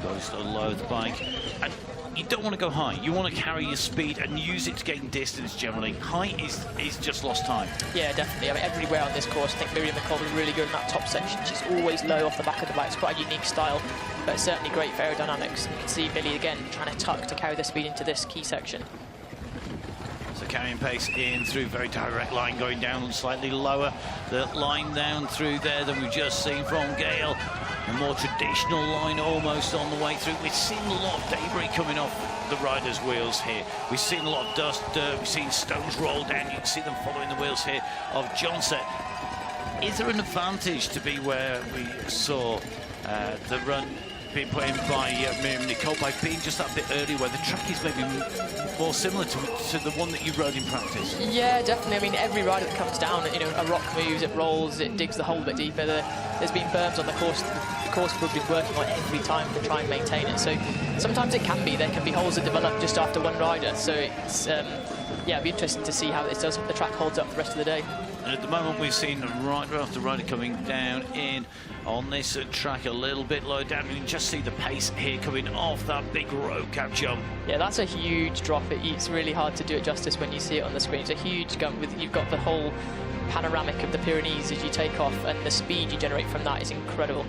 goes to low the bike. And you don't want to go high. You want to carry your speed and use it to gain distance generally. High is just lost time. Yeah, definitely. I mean, everywhere on this course, I think Miriam McCall was really good in that top section. She's always low off the back of the bike. It's quite a unique style, but it's certainly great for aerodynamics. You can see Millie again trying to tuck to carry the speed into this key section. So carrying pace in through, very direct line going down slightly lower. The line down through there than we've just seen from Gale. A more traditional line almost on the way through. We've seen a lot of debris coming off the riders' wheels here. We've seen a lot of dust, dirt, we've seen stones roll down. You can see them following the wheels here of Johnson. Is there an advantage to be where we saw the run being put in by Miriam Nicole by being just that bit early where the track is maybe more similar to the one that you rode in practice? Yeah, definitely. I mean, every rider that comes down, a rock moves, it rolls, it digs the hole a bit deeper. There's been berms on the course. The course we've been working on every time to try and maintain it. So sometimes there can be holes that develop just after one rider. So it's it'd be interesting to see how this does. The track holds up the rest of the day. And at the moment, we've seen rider after rider coming down in on this track a little bit lower down. You can just see the pace here coming off that big road cap jump. Yeah, that's a huge drop. It's really hard to do it justice when you see it on the screen. It's a huge jump. You've got the whole panoramic of the Pyrenees as you take off, and the speed you generate from that is incredible.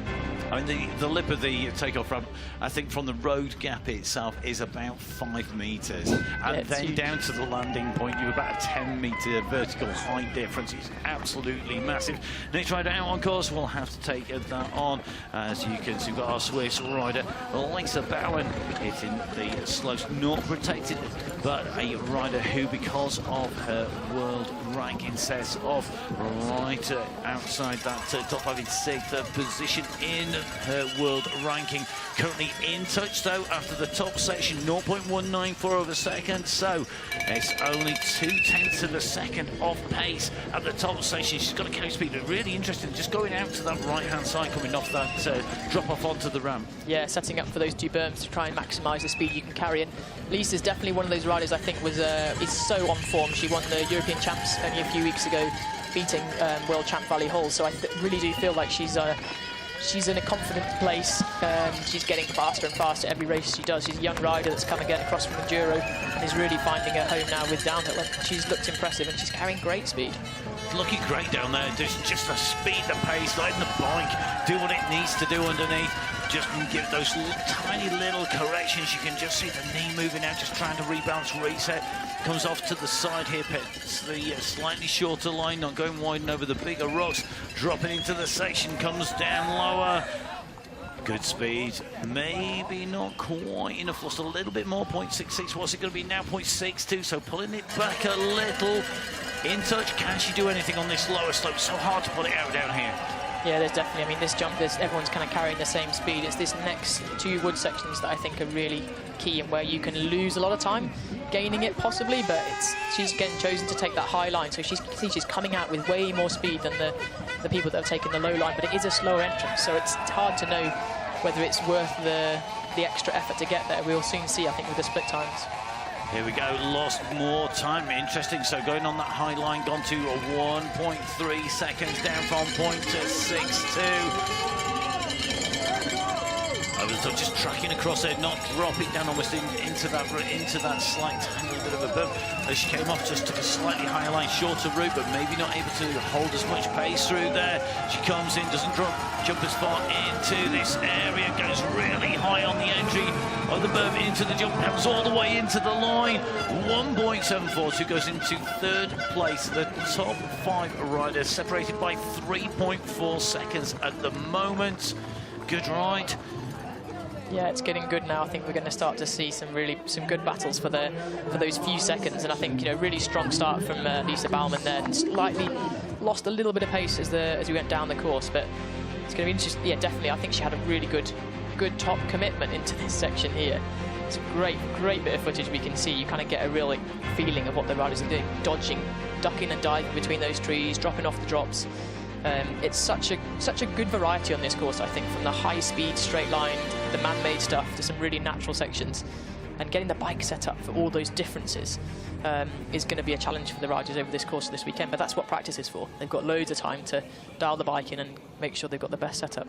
I mean, the lip of the takeoff ramp, I think from the road gap itself is about 5 metres. And then huge. Down to the landing point, you're about a 10-metre vertical height difference. It's absolutely massive. Next rider out on course, we'll have to take that on. As you can see, we've got our Swiss rider, Lisa Bowen, hitting the slopes, not protected, but a rider who, because of her world ranking, sets off right outside that top 5 in 6th position in her world ranking. Currently in touch though after the top section, 0.194 of a second, so it's only 0.2 of a second off pace at the top section. She's got to carry speed. Really interesting, just going out to that right hand side, coming off that drop off onto the ramp. Yeah, setting up for those 2 berms to try and maximise the speed you can carry in. Lisa's definitely one of those riders I think is so on form. She won the European Champs only a few weeks ago, beating world champ Valley Hall, so I really do feel like she's in a confident place. She's getting faster and faster every race she does. She's a young rider that's come again across from Enduro and is really finding her home now with downhill. She's looked impressive and she's carrying great speed. She's looking great down there. Just the speed, the pace, letting the bike do what it needs to do underneath. Just give those tiny little corrections. You can just see the knee moving out, just trying to rebalance, reset. Comes off to the side here, pits the slightly shorter line, not going wide and over the bigger rocks. Dropping into the section, comes down lower. Good speed, maybe not quite enough, lost a little bit more, 0.66, what's it going to be now, 0.62, so pulling it back a little. In touch, can she do anything on this lower slope? So hard to pull it out down here. Yeah, there's definitely, I mean, this jump, everyone's kind of carrying the same speed. It's this next two wood sections that I think are really key and where you can lose a lot of time gaining it possibly, but she's again chosen to take that high line, so she's coming out with way more speed than the people that have taken the low line, but it is a slower entrance, so it's hard to know whether it's worth the extra effort to get there. We'll soon see, I think, with the split times. Here we go, lost more time. Interesting, so going on that high line, gone to 1.3 seconds down from 0.62. I was just tracking across there, not dropping down almost into that slight tiny bit of a bump. As she came off, just took a slightly higher line, shorter route, but maybe not able to hold as much pace through there. She comes in, doesn't jump as far into this area, goes really high on the entry of the berm into the jump, comes all the way into the line. 1.742 goes into third place. The top 5 riders separated by 3.4 seconds at the moment. Good ride. Yeah, it's getting good now. I think we're going to start to see some good battles for those few seconds, and I think, you know, really strong start from Lisa Baumann there, and slightly lost a little bit of pace as we went down the course, but it's going to be interesting. Yeah, definitely. I think she had a really good top commitment into this section here. It's a great bit of footage we can see. You kind of get a real feeling of what the riders are doing, dodging, ducking and diving between those trees, dropping off the drops. It's such a good variety on this course, I think, from the high-speed straight line, the man-made stuff, to some really natural sections. And getting the bike set up for all those differences is going to be a challenge for the riders over this course of this weekend, but that's what practice is for. They've got loads of time to dial the bike in and make sure they've got the best setup.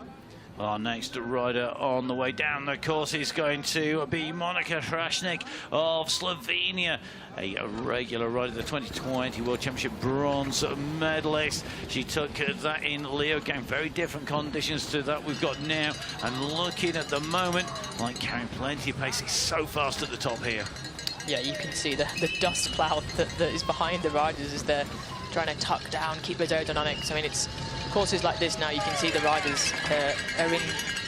Our next rider on the way down the course is going to be Monika Hrashnik of Slovenia, a regular rider, the 2020 World Championship bronze medalist. She took that in Leo game, very different conditions to that we've got now, and looking at the moment like carrying plenty of pace. It's so fast at the top here. Yeah, you can see the dust cloud that is behind the riders as they're trying to tuck down, keep those aerodynamics. I mean, it's courses like this now, you can see the riders are in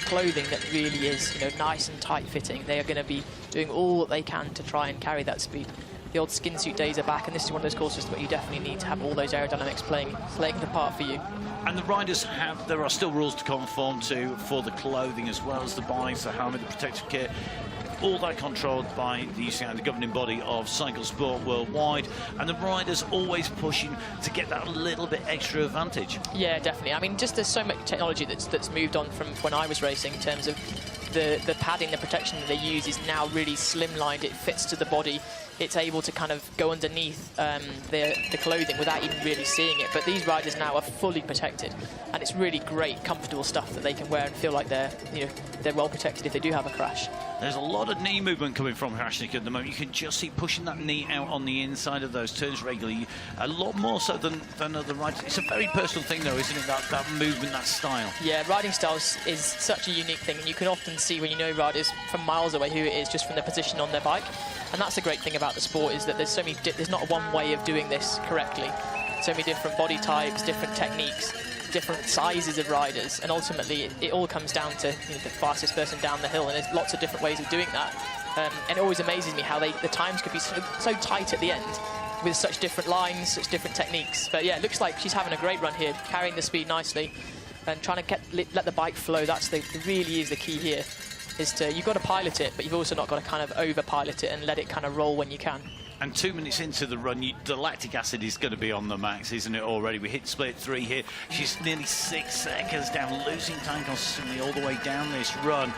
clothing that really is, you know, nice and tight fitting. They are going to be doing all that they can to try and carry that speed. The old skin suit days are back, and this is one of those courses where you definitely need to have all those aerodynamics playing the part for you. And the riders there are still rules to conform to for the clothing, as well as the bikes, the helmet, the protective kit. All that controlled by the UCI, the governing body of cycle sport worldwide, and the riders always pushing to get that little bit extra advantage. Yeah, definitely. I mean, just there's so much technology that's moved on from when I was racing in terms of the padding, the protection that they use is now really slimlined. It fits to the body. It's able to kind of go underneath the clothing without even really seeing it. But these riders now are fully protected, and it's really great, comfortable stuff that they can wear and feel like they're well protected if they do have a crash. There's a lot of knee movement coming from Hrashnik at the moment. You can just see pushing that knee out on the inside of those turns regularly, a lot more so than other riders. It's a very personal thing, though, isn't it, that movement, that style? Yeah, riding styles is such a unique thing, and you can often see when you know riders from miles away who it is just from their position on their bike. And that's the great thing about the sport, is that there's not one way of doing this correctly. So many different body types, different techniques, different sizes of riders, and ultimately it all comes down to, you know, the fastest person down the hill, and there's lots of different ways of doing that. And it always amazes me how the times could be so tight at the end with such different lines, such different techniques. But yeah, it looks like she's having a great run here, carrying the speed nicely and trying to let the bike flow. That's really is the key here. You've got to pilot it, but you've also not got to kind of over-pilot it and let it kind of roll when you can. And 2 minutes into the run, the lactic acid is going to be on the max, isn't it, already? We hit split 3 here. She's nearly 6 seconds down, losing time consistently all the way down this run.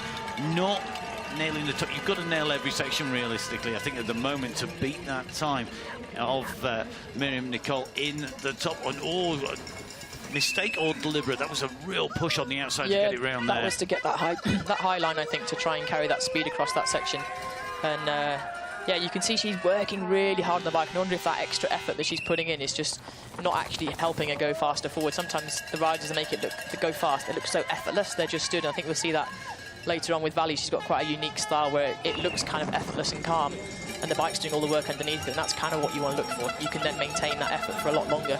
Not nailing the top. You've got to nail every section realistically, I think, at the moment, to beat that time of Miriam Nicole in the top one. Oh, mistake or deliberate? That was a real push on the outside to get it round there. That was to get that high line, I think, to try and carry that speed across that section. And Yeah, you can see she's working really hard on the bike. I wonder if that extra effort that she's putting in is just not actually helping her go faster forward. Sometimes the riders that make it go fast, it looks so effortless. They're just stood. I think we'll see that later on with Valley. She's got quite a unique style where it looks kind of effortless and calm, and the bike's doing all the work underneath it, and that's kind of what you want to look for. You can then maintain that effort for a lot longer.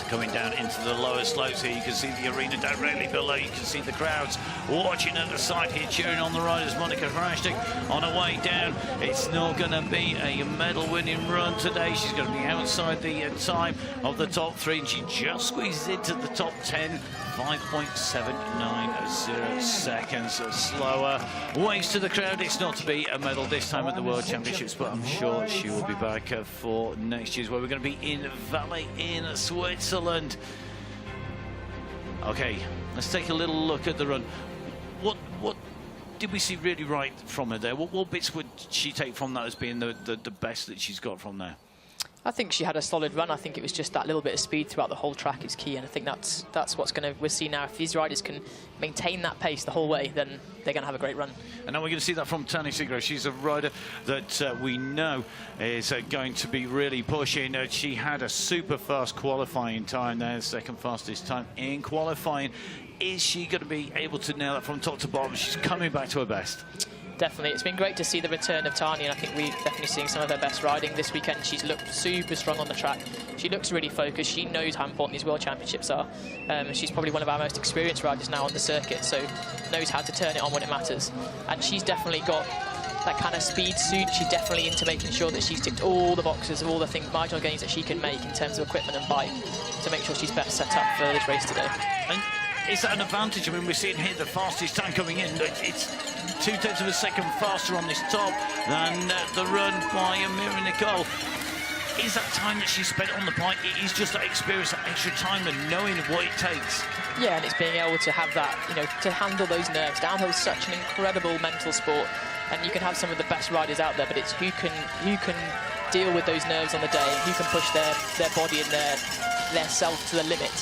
Coming down into the lower slopes here, you can see the arena directly below. You can see the crowds watching at the side here, cheering on the riders. Monica Hrashtik on her way down. It's not going to be a medal-winning run today. She's going to be outside the time of the top 3, and she just squeezes into the top 10. 5.790 seconds slower. Waves to the crowd. It's not to be a medal this time at the World Championships, but I'm sure she will be back for next year's, where we're going to be in Valley in Switzerland. Okay, let's take a little look at the run. What did we see really right from her there? What bits would she take from that as being the best that she's got from there? I think she had a solid run. I think it was just that little bit of speed throughout the whole track is key, and I think that's what's we'll see now. If these riders can maintain that pace the whole way, then they're going to have a great run. And now we're going to see that from Tani Seagrove. She's a rider that we know is going to be really pushing. She had a super fast qualifying time there, second fastest time in qualifying. Is she going to be able to nail that from top to bottom? She's coming back to her best. Definitely. It's been great to see the return of Tani, and I think we're definitely seeing some of her best riding this weekend. She's looked super strong on the track. She looks really focused. She knows how important these World Championships are. She's probably one of our most experienced riders now on the circuit, so knows how to turn it on when it matters. And she's definitely got that kind of speed suit. She's definitely into making sure that she's ticked all the boxes of all the marginal gains that she can make in terms of equipment and bike to make sure she's best set up for this race today. And is that an advantage? I mean, we're seeing here the fastest time coming in. It's 0.2 of a second faster on this top than the run by Amira Nicole. Is that time that she spent on the bike? It is just that experience, that extra time and knowing what it takes. Yeah, and it's being able to have that, to handle those nerves. Downhill is such an incredible mental sport, and you can have some of the best riders out there, but it's who can deal with those nerves on the day, who can push their body and their self to the limit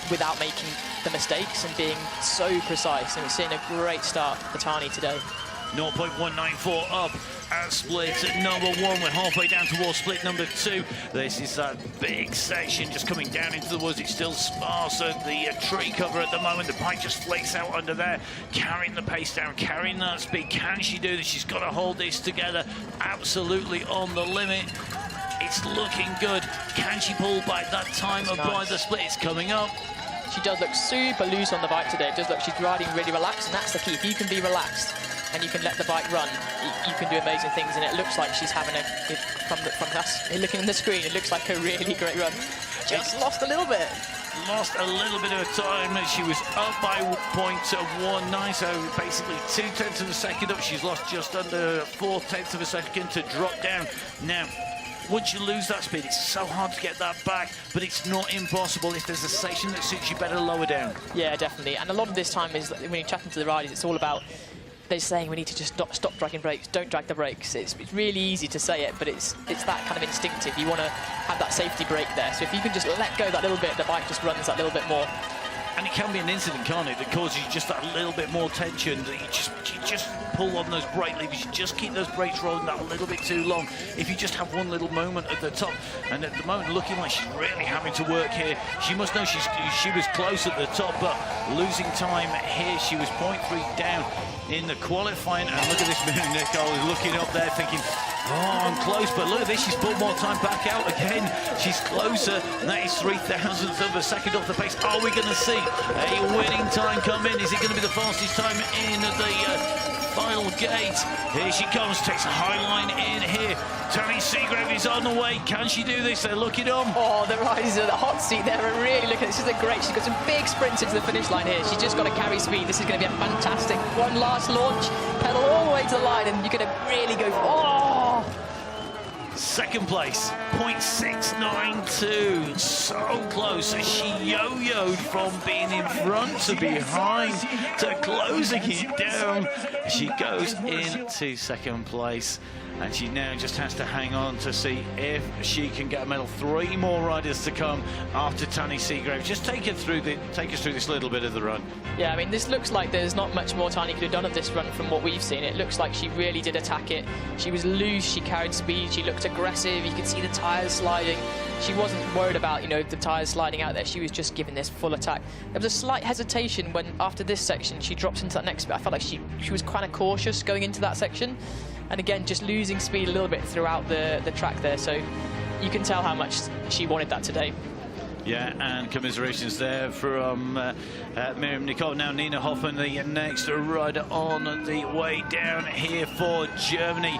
without making the mistakes and being so precise. And we're seeing a great start for Tani today. 0.194 up at split number 1. We're halfway down towards split number 2. This is that big section just coming down into the woods. It's still sparse at the tree cover at the moment. The bike just flakes out under there, carrying the pace down, carrying that speed. Can she do this? She's got to hold this together. Absolutely on the limit. It's looking good. Can she pull back that time by the split? It's coming up. She does look super loose on the bike today. It does look she's riding really relaxed, and that's the key. If you can be relaxed and you can let the bike run, you can do amazing things. And it looks like she's having from us looking at the screen, it looks like a really great run. Just lost a little bit. Lost a little bit of time. She was up by 0.19, so basically 0.2 of a second up. She's lost just under 0.4 of a second to drop down. Now, once you lose that speed, it's so hard to get that back, but it's not impossible. If there's a section that suits you better, lower down. Yeah, definitely. And a lot of this time is, when you're chatting to the riders, it's all about, they're saying we need to just stop dragging brakes, don't drag the brakes. It's really easy to say it, but it's that kind of instinctive. You want to have that safety brake there. So if you can just let go that little bit, the bike just runs that little bit more. And it can be an incident, can't it, that causes you just that little bit more tension, that you just pull on those brake levers, you just keep those brakes rolling that a little bit too long. If you just have one little moment at the top, and at the moment looking like she's really having to work here, she must know she was close at the top, but losing time here. She was 0.3 down in the qualifying, and look at this minute, Nicole is looking up there thinking, oh, I'm close, but look at this, she's pulled more time back out again. She's closer, and that is 0.03 of a second off the pace. Are we going to see a winning time come in? Is it going to be the fastest time in the final gate? Here she comes, takes a high line in here. Tani Seagrove is on the way. Can she do this? They're looking on. Oh, the riders are the hot seat there are really looking. This is a great. She's got some big sprints into the finish line here. She's just got to carry speed. This is going to be a fantastic one last launch. Pedal all the way to the line, and you're going to really go. Oh! Second place, 0.692, so close. She yo-yoed from being in front to behind to closing it down. She goes into second place. and she now just has to hang on to see if she can get a medal. 3 more riders to come after Tani Seagrave. Just take us through this little bit of the run. Yeah, I mean, this looks like there's not much more Tani could have done of this run from what we've seen. It looks like she really did attack it. She was loose, she carried speed, she looked aggressive. You could see the tyres sliding. She wasn't worried about, you know, the tyres sliding out there. She was just giving this full attack. There was a slight hesitation when, after this section, she drops into that next bit. I felt like she was kind of cautious going into that section. And again, just losing speed a little bit throughout the track there. So you can tell how much she wanted that today. Yeah, and commiserations there from Miriam Nicole. Now Nina Hoffmann, the next rider on the way down here for Germany.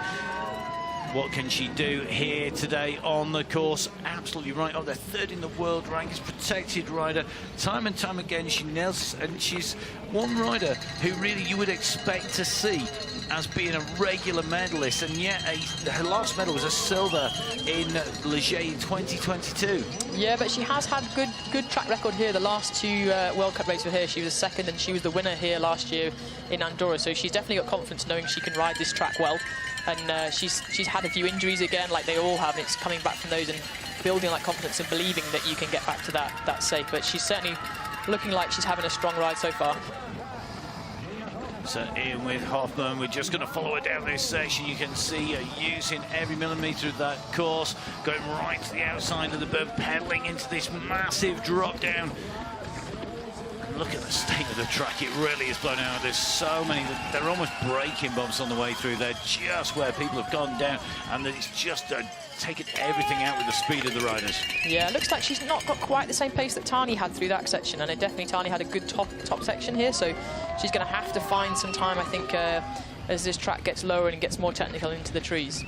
What can she do here today on the course? Absolutely right. Oh, they're 3rd in the world rankings, protected rider. Time and time again, she nails, and she's one rider who really you would expect to see as being a regular medalist, and yet her last medal was a silver in Ligier in 2022. Yeah, but she has had good track record here. The last 2 World Cup races were here. She was 2nd, and she was the winner here last year in Andorra. So she's definitely got confidence knowing she can ride this track well. And she's had a few injuries again, like they all have, and it's coming back from those and building that confidence and believing that you can get back to that safe. But she's certainly looking like she's having a strong ride so far. So in with Hoffmann, we're just going to follow her down this section. You can see her using every millimetre of that course, going right to the outside of the berm, pedalling into this massive drop down. Look at the state of the track, it really is blown out. There's so many, they're almost braking bumps on the way through. They're just where people have gone down, and it's just taken everything out with the speed of the riders. Yeah, it looks like she's not got quite the same pace that Tani had through that section, and definitely Tani had a good top section here, so she's going to have to find some time, I think, as this track gets lower and gets more technical into the trees.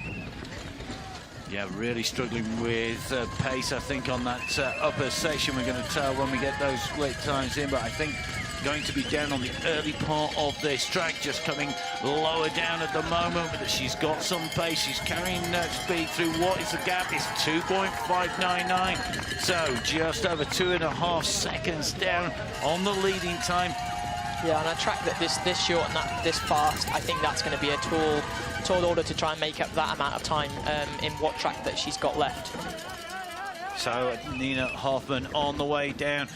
Yeah, really struggling with pace, I think, on that upper section. We're going to tell when we get those split times in, but I think going to be down on the early part of this track, just coming lower down at the moment, but she's got some pace. She's carrying speed through. What is the gap? It's 2.599, so just over 2.5 seconds down on the leading time. Yeah, on a track that this short and this fast, I think that's going to be a tall order to try and make up that amount of time in what track that she's got left. So Nina Hoffmann on the way down,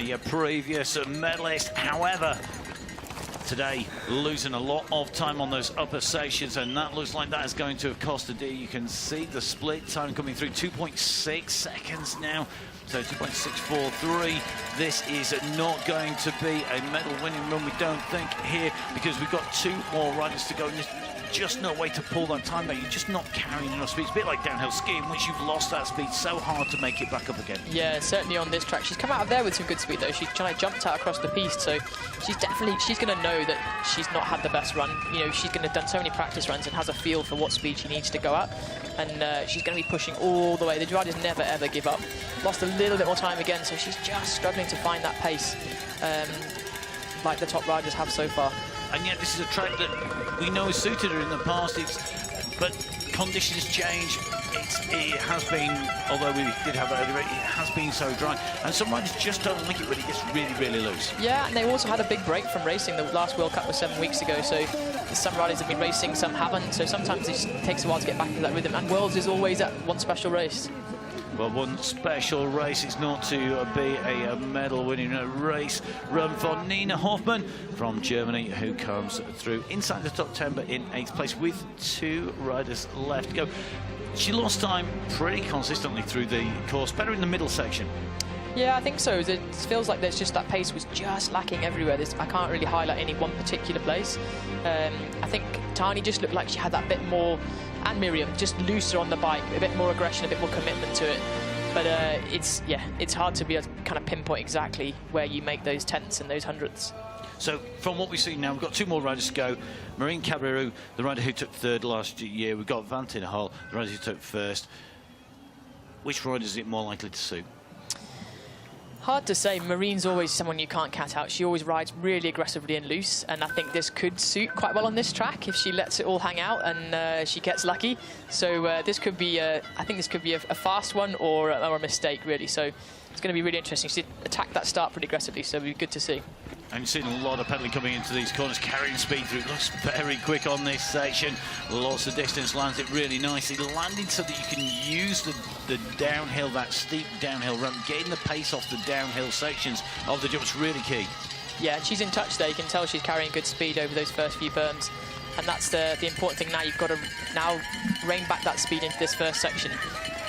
your previous medalist. However, today losing a lot of time on those upper sections, and that looks like that is going to have cost a dear. You can see the split time coming through, 2.6 seconds now. So 2.643. This is not going to be a medal-winning run, we don't think, here, because we've got 2 more riders to go. And there's just no way to pull that time back. You're just not carrying enough speed. It's a bit like downhill skiing, once you've lost that speed, so hard to make it back up again. Yeah, certainly on this track. She's come out of there with some good speed, though. She's trying to jump out across the piste, so she's going to know that she's not had the best run. You know, she's going to have done so many practice runs and has a feel for what speed she needs to go at. And she's going to be pushing all the way. The riders never, ever give up. Lost a little bit more time again, so she's just struggling to find that pace like the top riders have so far. And yet this is a track that we know has suited her in the past, but conditions change. It has been, although we did have that earlier, it has been so dry, and some riders just don't like it when it gets really, really loose. Yeah, and they also had a big break from racing. The last World Cup was 7 weeks ago, so some riders have been racing, some haven't, so sometimes it just takes a while to get back into that rhythm, and Worlds is always that one special race. Well, one special race. It's not to be a medal-winning race run for Nina Hoffmann from Germany, who comes through inside the top 10, but in 8th place with 2 riders left to go. She lost time pretty consistently through the course, better in the middle section. Yeah, I think so. It feels like there's just that pace was just lacking everywhere. I can't really highlight any one particular place. I think Tani just looked like she had that bit more, and Miriam, just looser on the bike, a bit more aggression, a bit more commitment to it. But it's hard to be able to kind of pinpoint exactly where you make those tenths and those hundredths. So from what we've seen now, we've got 2 more riders to go. Marine Cabrera, the rider who took 3rd last year. We've got Van Tinhal, the rider who took 1st. Which rider is it more likely to suit? Hard to say. Marine's always someone you can't cat out. She always rides really aggressively and loose, and I think this could suit quite well on this track if she lets it all hang out and she gets lucky. So this could be, I think this could be a fast one or a mistake, really. So it's going to be really interesting. She attacked that start pretty aggressively, so it'll be good to see. And you've seen a lot of pedaling coming into these corners, carrying speed through. It looks very quick on this section. Lots of distance, lands it really nicely. Landing so that you can use the downhill, that steep downhill run. Getting the pace off the downhill sections of the jump is really key. Yeah, she's in touch there. You can tell she's carrying good speed over those first few berms. And that's the important thing now. You've got to now rein back that speed into this first section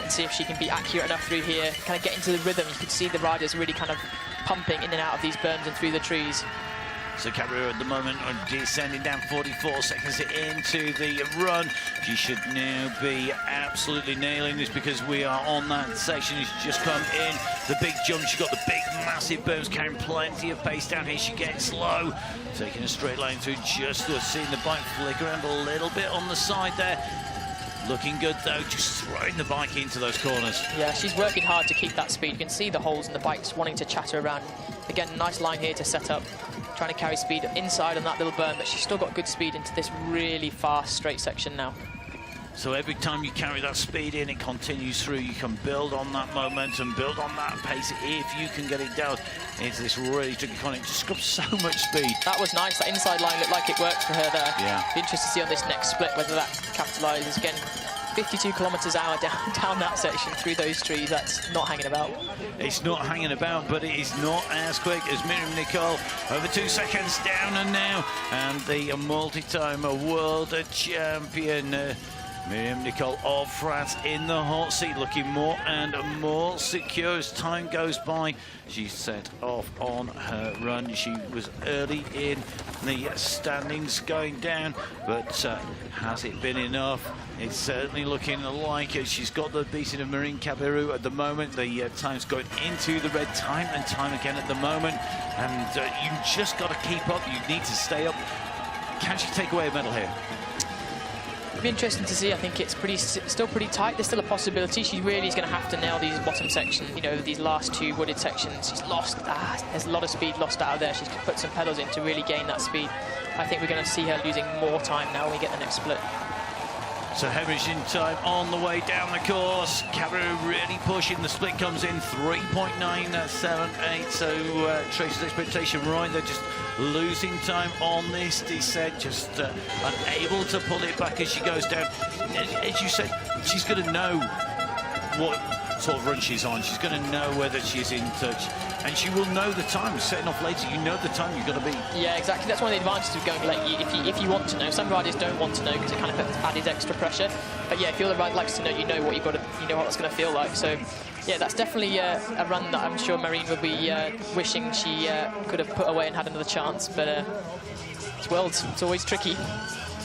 and see if she can be accurate enough through here, kind of get into the rhythm. You can see the riders really kind of pumping in and out of these berms and through the trees. So Cabrera at the moment descending down 44 seconds into the run. She should now be absolutely nailing this because we are on that section. She's just come in. The big jump, she's got the big massive berms, carrying plenty of pace down here. She gets low, taking a straight line through, just seeing the bike flicker around a little bit on the side there. Looking good though, just throwing the bike into those corners. Yeah, she's working hard to keep that speed. You can see the holes in the bikes wanting to chatter around. Again, nice line here to set up, trying to carry speed inside on that little berm, but she's still got good speed into this really fast straight section now. So every time you carry that speed in, it continues through. You can build on that momentum, build on that pace if you can get it down into this really tricky corner. It just scrubs so much speed. That was nice. That inside line looked like it worked for her there. Yeah. Be interested to see on this next split whether that capitalises. Again, 52 kilometres an hour down that section through those trees. That's not hanging about. It's not hanging about, but it is not as quick as Miriam Nicole. Over 2 seconds down and now. And the multi-time world champion, Miriam Nicole of France, in the hot seat, looking more and more secure as time goes by. She set off on her run. She was early in the standings going down, but has it been enough? It's certainly looking like it. She's got the beating of Marine Caberu at the moment. The time's going into the red time and time again at the moment, and you just got to keep up. You need to stay up. Can she take away a medal here? It'll be interesting to see. I think it's still pretty tight. There's still a possibility. She really is going to have to nail these bottom sections, you know, these last two wooded sections. She's lost, there's a lot of speed lost out of there. She's put some pedals in to really gain that speed. I think we're going to see her losing more time now when we get the next split. So hemorrhaging time on the way down the course. Cabrera really pushing. The split comes in 3.978. So Tracy's expectation right there, just losing time on this descent, just unable to pull it back as she goes down. As you said, she's going to know what sort of run she's on. She's going to know whether she's in touch, and she will know the time. Setting off later, you know the time you're going to be. Yeah, exactly. That's one of the advantages of going late. If you want to know, some riders don't want to know because it kind of puts added extra pressure. But yeah, if you're the rider likes to know, you know what you've got to, you know what it's going to feel like. So yeah, that's definitely a run that I'm sure Marine will be wishing she could have put away and had another chance. But it's Worlds, it's always tricky.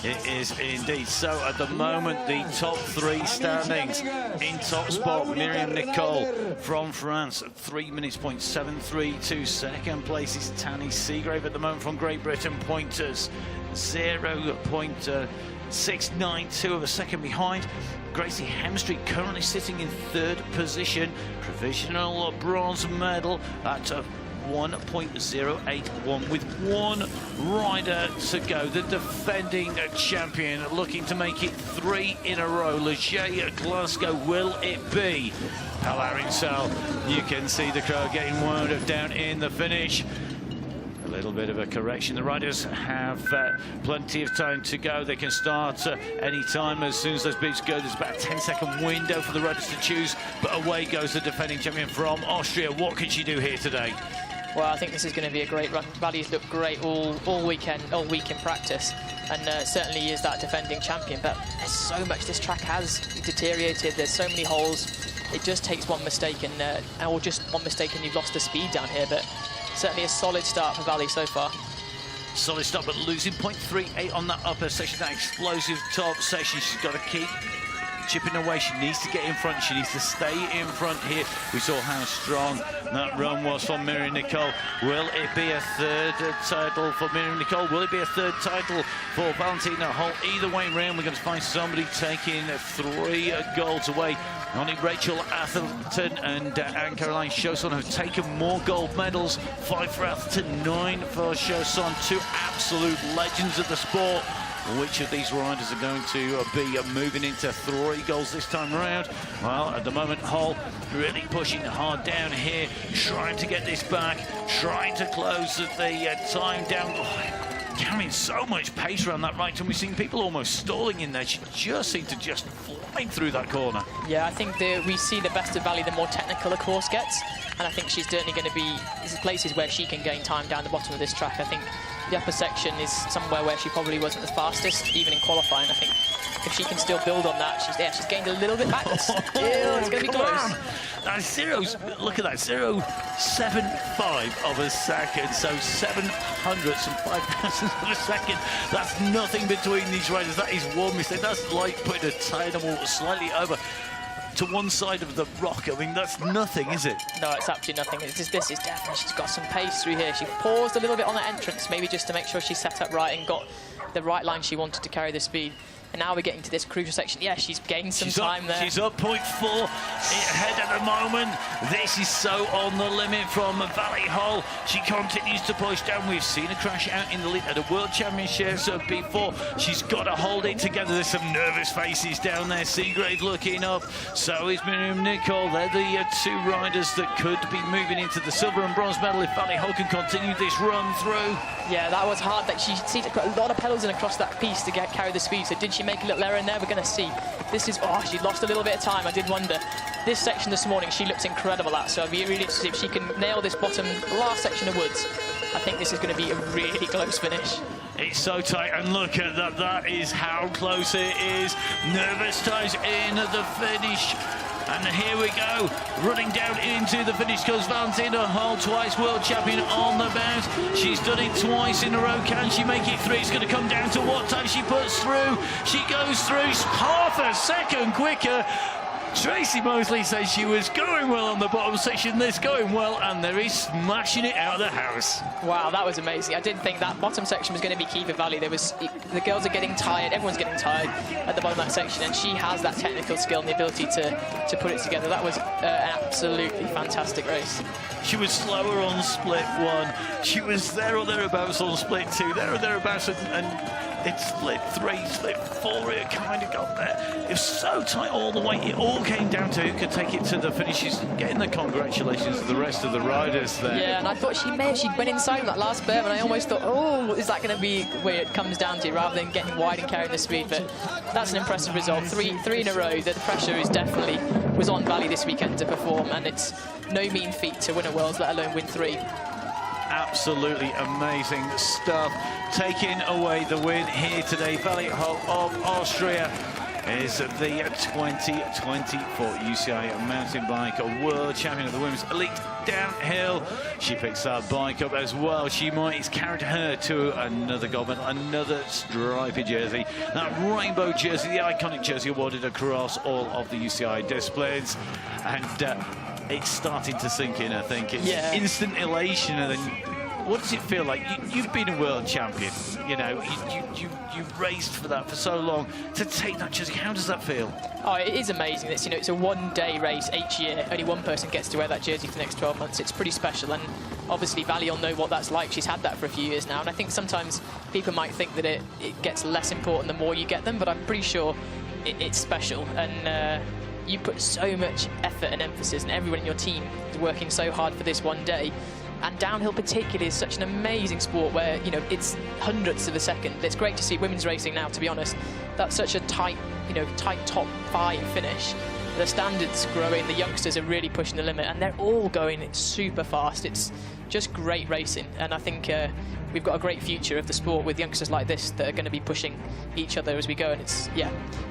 It is indeed. So at the moment, the top three standings in top spot, Miriam Nicole from France, 3 minutes, 0.732. Second place is Tanny Seagrave at the moment from Great Britain, pointers 0.692 of a second behind. Gracie Hemstreet currently sitting in third position, provisional bronze medal at 1.081 with one rider to go. The defending champion looking to make it 3 in a row. Leger Glasgow, will it be? Arinsal, you can see the crowd getting wound up down in the finish. A little bit of a correction. The riders have plenty of time to go. They can start any time as soon as those beats go. There's about a 10-second window for the riders to choose, but away goes the defending champion from Austria. What can she do here today? Well, I think this is going to be a great run. Valley's looked great all week in practice, and certainly is that defending champion. But there's so much this track has deteriorated. There's so many holes. It just takes one mistake, or just one mistake, and you've lost the speed down here. But certainly a solid start for Valley so far. Solid start, but losing 0.38 on that upper section, that explosive top section. She's got to keep chipping away. She needs to get in front. She needs to stay in front here. We saw how strong that run was from Miriam Nicole. Will it be a third title for Miriam Nicole? Will it be a third title for Valentina Holt? Either way round, we're going to find somebody taking 3 golds away. Only Rachel Atherton and Anne-Caroline Chausson have taken more gold medals. 5 for Atherton, 9 for Chausson. 2 absolute legends of the sport. Which of these riders are going to be moving into 3 golds this time around? Well, at the moment, Hull really pushing hard down here, trying to get this back, trying to close the time down. Carrying so much pace around that right, and we've seen people almost stalling in there. She just seemed to just fly through that corner. Yeah, I think we see the best of Valley the more technical a course gets, and I think she's certainly going to be places where she can gain time down the bottom of this track. I think the upper section is somewhere where she probably wasn't the fastest, even in qualifying. I think if she can still build on that, she's gained a little bit back. It's going to be close. Look at that, 0.75 of a second, so 700s and 5,000 of a second. That's nothing between these riders. That is one mistake. That's like putting a dynamo slightly over to one side of the rock. I mean, that's nothing, is it? No, it's absolutely nothing. This is definitely, she's got some pace through here. She paused a little bit on that entrance, maybe just to make sure she's set up right and got the right line she wanted to carry the speed. And now we're getting to this crucial section. Yeah, she's gained some time there. She's up 0.4 ahead at the moment. This is so on the limit from Valley Hull. She continues to push down. We've seen her crash out in the lead at the World Championships before. She's got to hold it together. There's some nervous faces down there. Seagrave looking up. So is Miriam Nicole. They're the 2 riders that could be moving into the silver and bronze medal if Valley Hull can continue this run through. Yeah, that was hard. That she seemed to put a lot of pedals in across that piece to carry the speed. So did she make a little error in there? We're going to see. This is, she lost a little bit of time. I did wonder. This section this morning, she looks incredible at. So I'd be really interested if she can nail this bottom last section of woods. I think this is going to be a really close finish. It's so tight, and look at that. That is how close it is. Nervous times in the finish. And here we go, running down into the finish goes Valentina Hull, twice world champion on the bounce. She's done it twice in a row. Can she make it 3? It's going to come down to what time she puts through. She goes through half a second quicker. Tracy Mosley says she was going well on the bottom section. This going well, and there is smashing it out of the house. Wow, that was amazing. I didn't think that bottom section was going to be key for Valley. The girls are getting tired. Everyone's getting tired at the bottom of that section, and she has that technical skill and the ability to put it together. That was an absolutely fantastic race. She was slower on split 1. She was there or thereabouts on split 2, there or thereabouts, and it's split 3, split 4, it kind of got there. It was so tight all the way. It all came down to who could take it to the finishes and getting the congratulations to the rest of the riders there. Yeah, and I thought she went inside that last berm, and I almost thought, oh, is that going to be where it comes down to rather than getting wide and carrying the speed? But that's an impressive result. Three in a row. The pressure is definitely was on Valley this weekend to perform, and it's no mean feat to win a Worlds, let alone win 3. Absolutely amazing stuff. Taking away the win here today, Valley Hull of Austria is the 2024 UCI mountain bike world champion of the women's elite downhill. She picks that bike up as well. It's carried her to another gold medal, another stripy jersey. That rainbow jersey, the iconic jersey awarded across all of the UCI disciplines. And it's starting to sink in, I think. It's instant elation, and then what does it feel like? You've been a world champion, you know, you've raced for that for so long. To take that jersey, how does that feel? Oh, it is amazing. It's, it's a one-day race each year. Only one person gets to wear that jersey for the next 12 months. It's pretty special, and obviously Valley will know what that's like. She's had that for a few years now, and I think sometimes people might think that it gets less important the more you get them, but I'm pretty sure it's special. And you put so much effort and emphasis, and everyone in your team is working so hard for this one day. And downhill particularly is such an amazing sport where, it's hundredths of a second. It's great to see women's racing now, to be honest. That's such a tight, tight top 5 finish. The standards growing, the youngsters are really pushing the limit, and they're all going super fast. It's just great racing. And I think we've got a great future of the sport with youngsters like this that are going to be pushing each other as we go. And it's, yeah,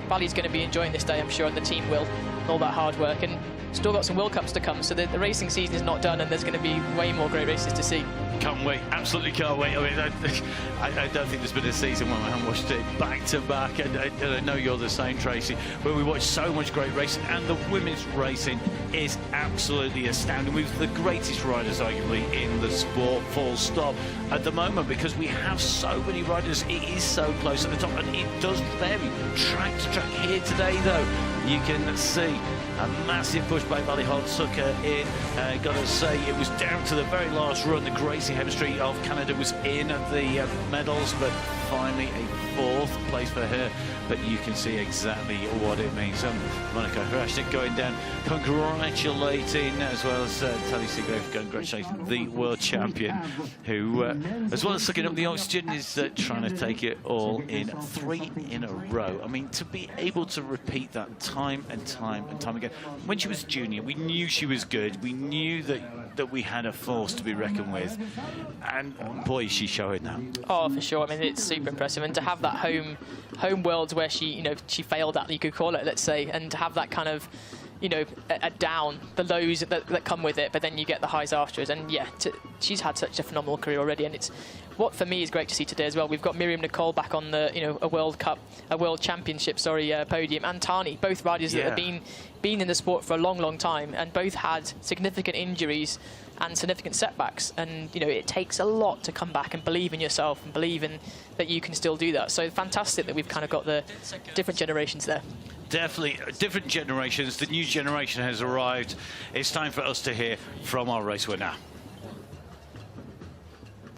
Valley's going to be enjoying this day, I'm sure, and the team will, and all that hard work. And still got some World Cups to come, so the racing season is not done, and there's going to be way more great races to see. Can't wait, absolutely can't wait. I mean, I don't think there's been a season when I haven't watched it back to back, and I know you're the same, Tracy, where we watch so much great racing, and the women's racing is absolutely astounding. We've the greatest riders, arguably, in the sport, full stop, at the moment, because we have so many riders. It is so close at the top, and it does vary track to track. Here today, though, you can see a massive push by Valley Hardsucker in. Got to say, it was down to the very last run. The Gracie Hemistry of Canada was in the medals, but finally a 4th place for her. But you can see exactly what it means. Monica Hrashnik going down, congratulating, as well as Tally Seagrave congratulating the world champion, who, as well as sucking up the oxygen, is trying to take it all in 3 in a row. I mean, to be able to repeat that time and time and time again. When she was junior, we knew she was good. We knew that we had a force to be reckoned with, and boy, is she showing that. Oh, for sure. I mean, it's super impressive, and to have that home worlds where she, you know, she failed at, you could call it, let's say, and to have that kind of, you know, a down, the lows that come with it, but then you get the highs afterwards. And yeah, she's had such a phenomenal career already, and it's what for me is great to see today as well. We've got Miriam Nicole back on the, you know, a World Championship, podium, and Tani, both riders that have been in the sport for a long time, and both had significant injuries and significant setbacks. And you know, it takes a lot to come back and believe in yourself and believe in that you can still do that. So fantastic that we've kind of got the different generations there. Definitely different generations. The new generation has arrived. It's time for us to hear from our race winner.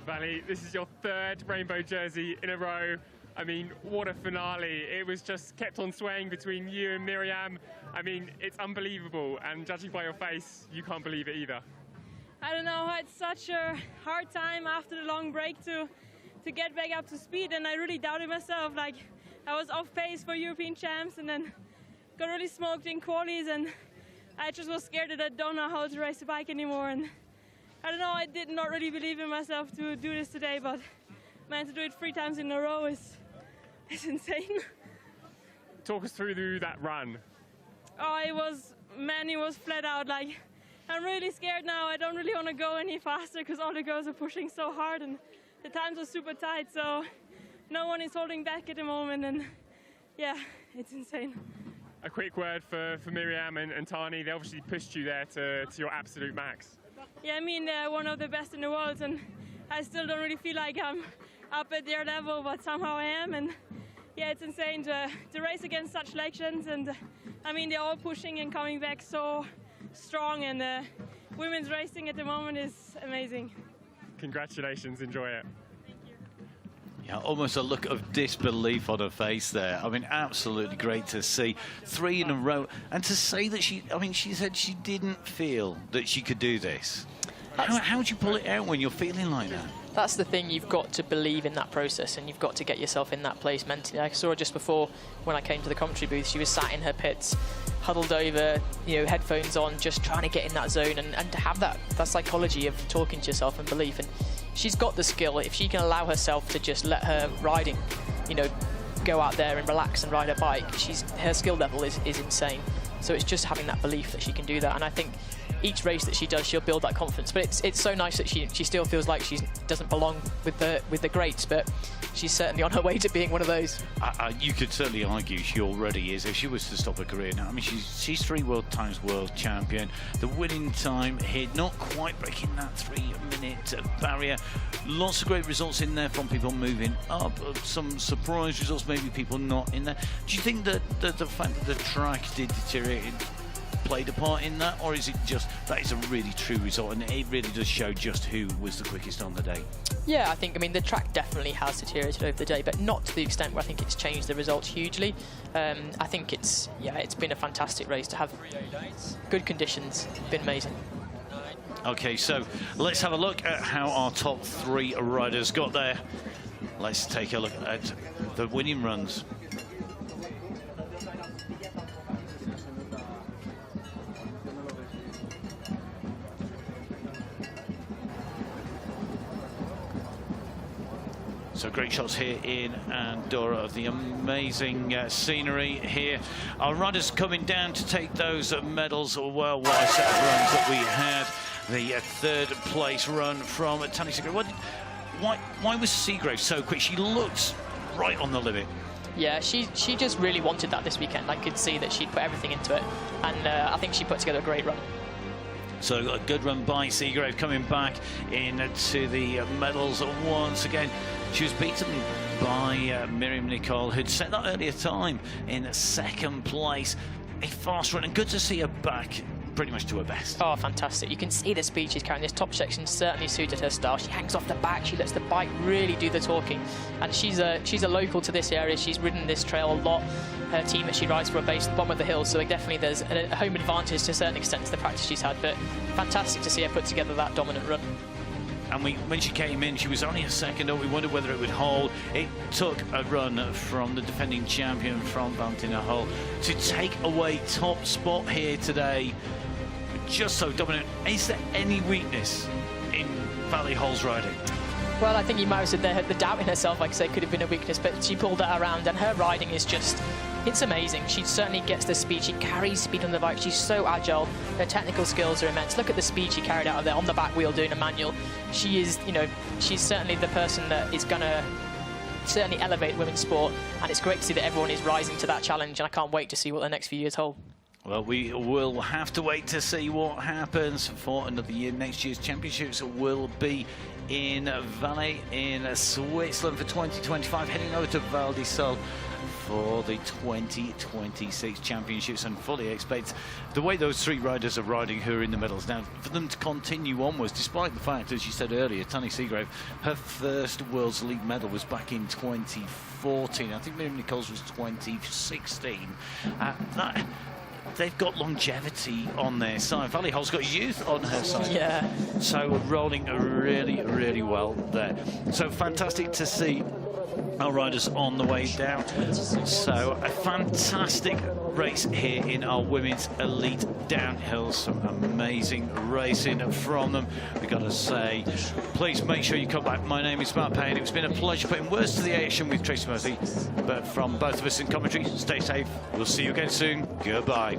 Valley, this is your 3rd rainbow jersey in a row. I mean, what a finale. It was just kept on swaying between you and Miriam. I mean, it's unbelievable, and judging by your face, you can't believe it either. I don't know, I had such a hard time after the long break to get back up to speed, and I really doubted myself. Like, I was off pace for European champs, and then got really smoked in qualies, and I just was scared that I don't know how to race a bike anymore. And I don't know, I did not really believe in myself to do this today, but man, to do it 3 times in a row is insane. Talk us through that run. Oh, it was flat out. Like, I'm really scared now. I don't really want to go any faster because all the girls are pushing so hard, and the times are super tight, so no one is holding back at the moment, and yeah, it's insane. A quick word for Miriam and Tani. They obviously pushed you there to your absolute max. Yeah, I mean, they're one of the best in the world, and I still don't really feel like I'm up at their level, but somehow I am. And yeah, it's insane to race against such legends, and I mean, they're all pushing and coming back so strong, and women's racing at the moment is amazing. Congratulations, enjoy it. Yeah, almost a look of disbelief on her face there. I mean, absolutely great to see 3 in a row, and to say that she said she didn't feel that she could do this. How would you pull it out when you're feeling like that? That's the thing, you've got to believe in that process, and you've got to get yourself in that place mentally. I saw her just before when I came to the commentary booth. She was sat in her pits, huddled over, you know, headphones on, just trying to get in that zone, and to have that psychology of talking to yourself and belief. And she's got the skill. If she can allow herself to just let her riding, you know, go out there and relax and ride her bike, her skill level is insane. So it's just having that belief that she can do that. And I think each race that she does, she'll build that confidence. But it's so nice that she still feels like she doesn't belong with the greats, but she's certainly on her way to being one of those. You could certainly argue she already is if she was to stop her career now. I mean, she's 3 times world champion. The winning time here, not quite breaking that 3-minute barrier. Lots of great results in there from people moving up. Some surprise results, maybe people not in there. Do you think that the fact that the track did deteriorate played a part in that, or is it just that is a really true result and it really does show just who was the quickest on the day? Yeah, I think, I mean, the track definitely has deteriorated over the day, but not to the extent where I think it's changed the results hugely. I think it's been a fantastic race to have good conditions. Been amazing. Okay, so let's have a look at how our top 3 riders got there. Let's take a look at the winning runs. So great shots here in Andorra of the amazing scenery here. Our runners coming down to take those medals. Well, what a set of runs that we had. The third place run from Tani Seagrave. Why was Seagrave so quick? She looked right on the limit. Yeah, she just really wanted that this weekend. I could see that she'd put everything into it, and I think she put together a great run. So a good run by Seagrave, coming back into the medals once again. She was beaten by Miriam Nicole, who'd set that earlier time in second place. A fast run, and good to see her back pretty much to her best. Oh, fantastic. You can see the speed she's carrying. This top section certainly suited her style. She hangs off the back, she lets the bike really do the talking. And she's a local to this area. She's ridden this trail a lot. Her team that she rides for are based at the bottom of the hill, so definitely there's a home advantage to a certain extent to the practice she's had. But fantastic to see her put together that dominant run. And when she came in, she was only a second up. We wondered whether it would hold. It took a run from the defending champion, from Valentina Hull, to take away top spot here today. Just so dominant. Is there any weakness in Valley Hull's riding? Well, I think you might have said the doubt in herself, like I say, could have been a weakness, but she pulled that around, and her riding is just, it's amazing. She certainly gets the speed. She carries speed on the bike. She's so agile. Her technical skills are immense. Look at the speed she carried out of there on the back wheel doing a manual. She is, you know, she's certainly the person that is going to certainly elevate women's sport, and it's great to see that everyone is rising to that challenge, and I can't wait to see what the next few years hold. Well, we will have to wait to see what happens for another year. Next year's championships will be in Valais in Switzerland for 2025, heading over to Val di Sol for the 2026 championships, and fully expect the way those three riders are riding who are in the medals now for them to continue onwards, despite the fact, as you said earlier, Tani Seagrave, her first World's League medal was back in 2014. I think Miriam Nichols was 2016. They've got longevity on their side. Valley Hull's got youth on her side. Yeah. So rolling really, really well there. So fantastic to see our riders on the way down. So a fantastic race here in our women's elite downhill. Some amazing racing from them. We've got to say, please make sure you come back. My name is Matt Payne. It's been a pleasure putting words to the action with Tracy Murphy. But from both of us in commentary, stay safe. We'll see you again soon. Goodbye.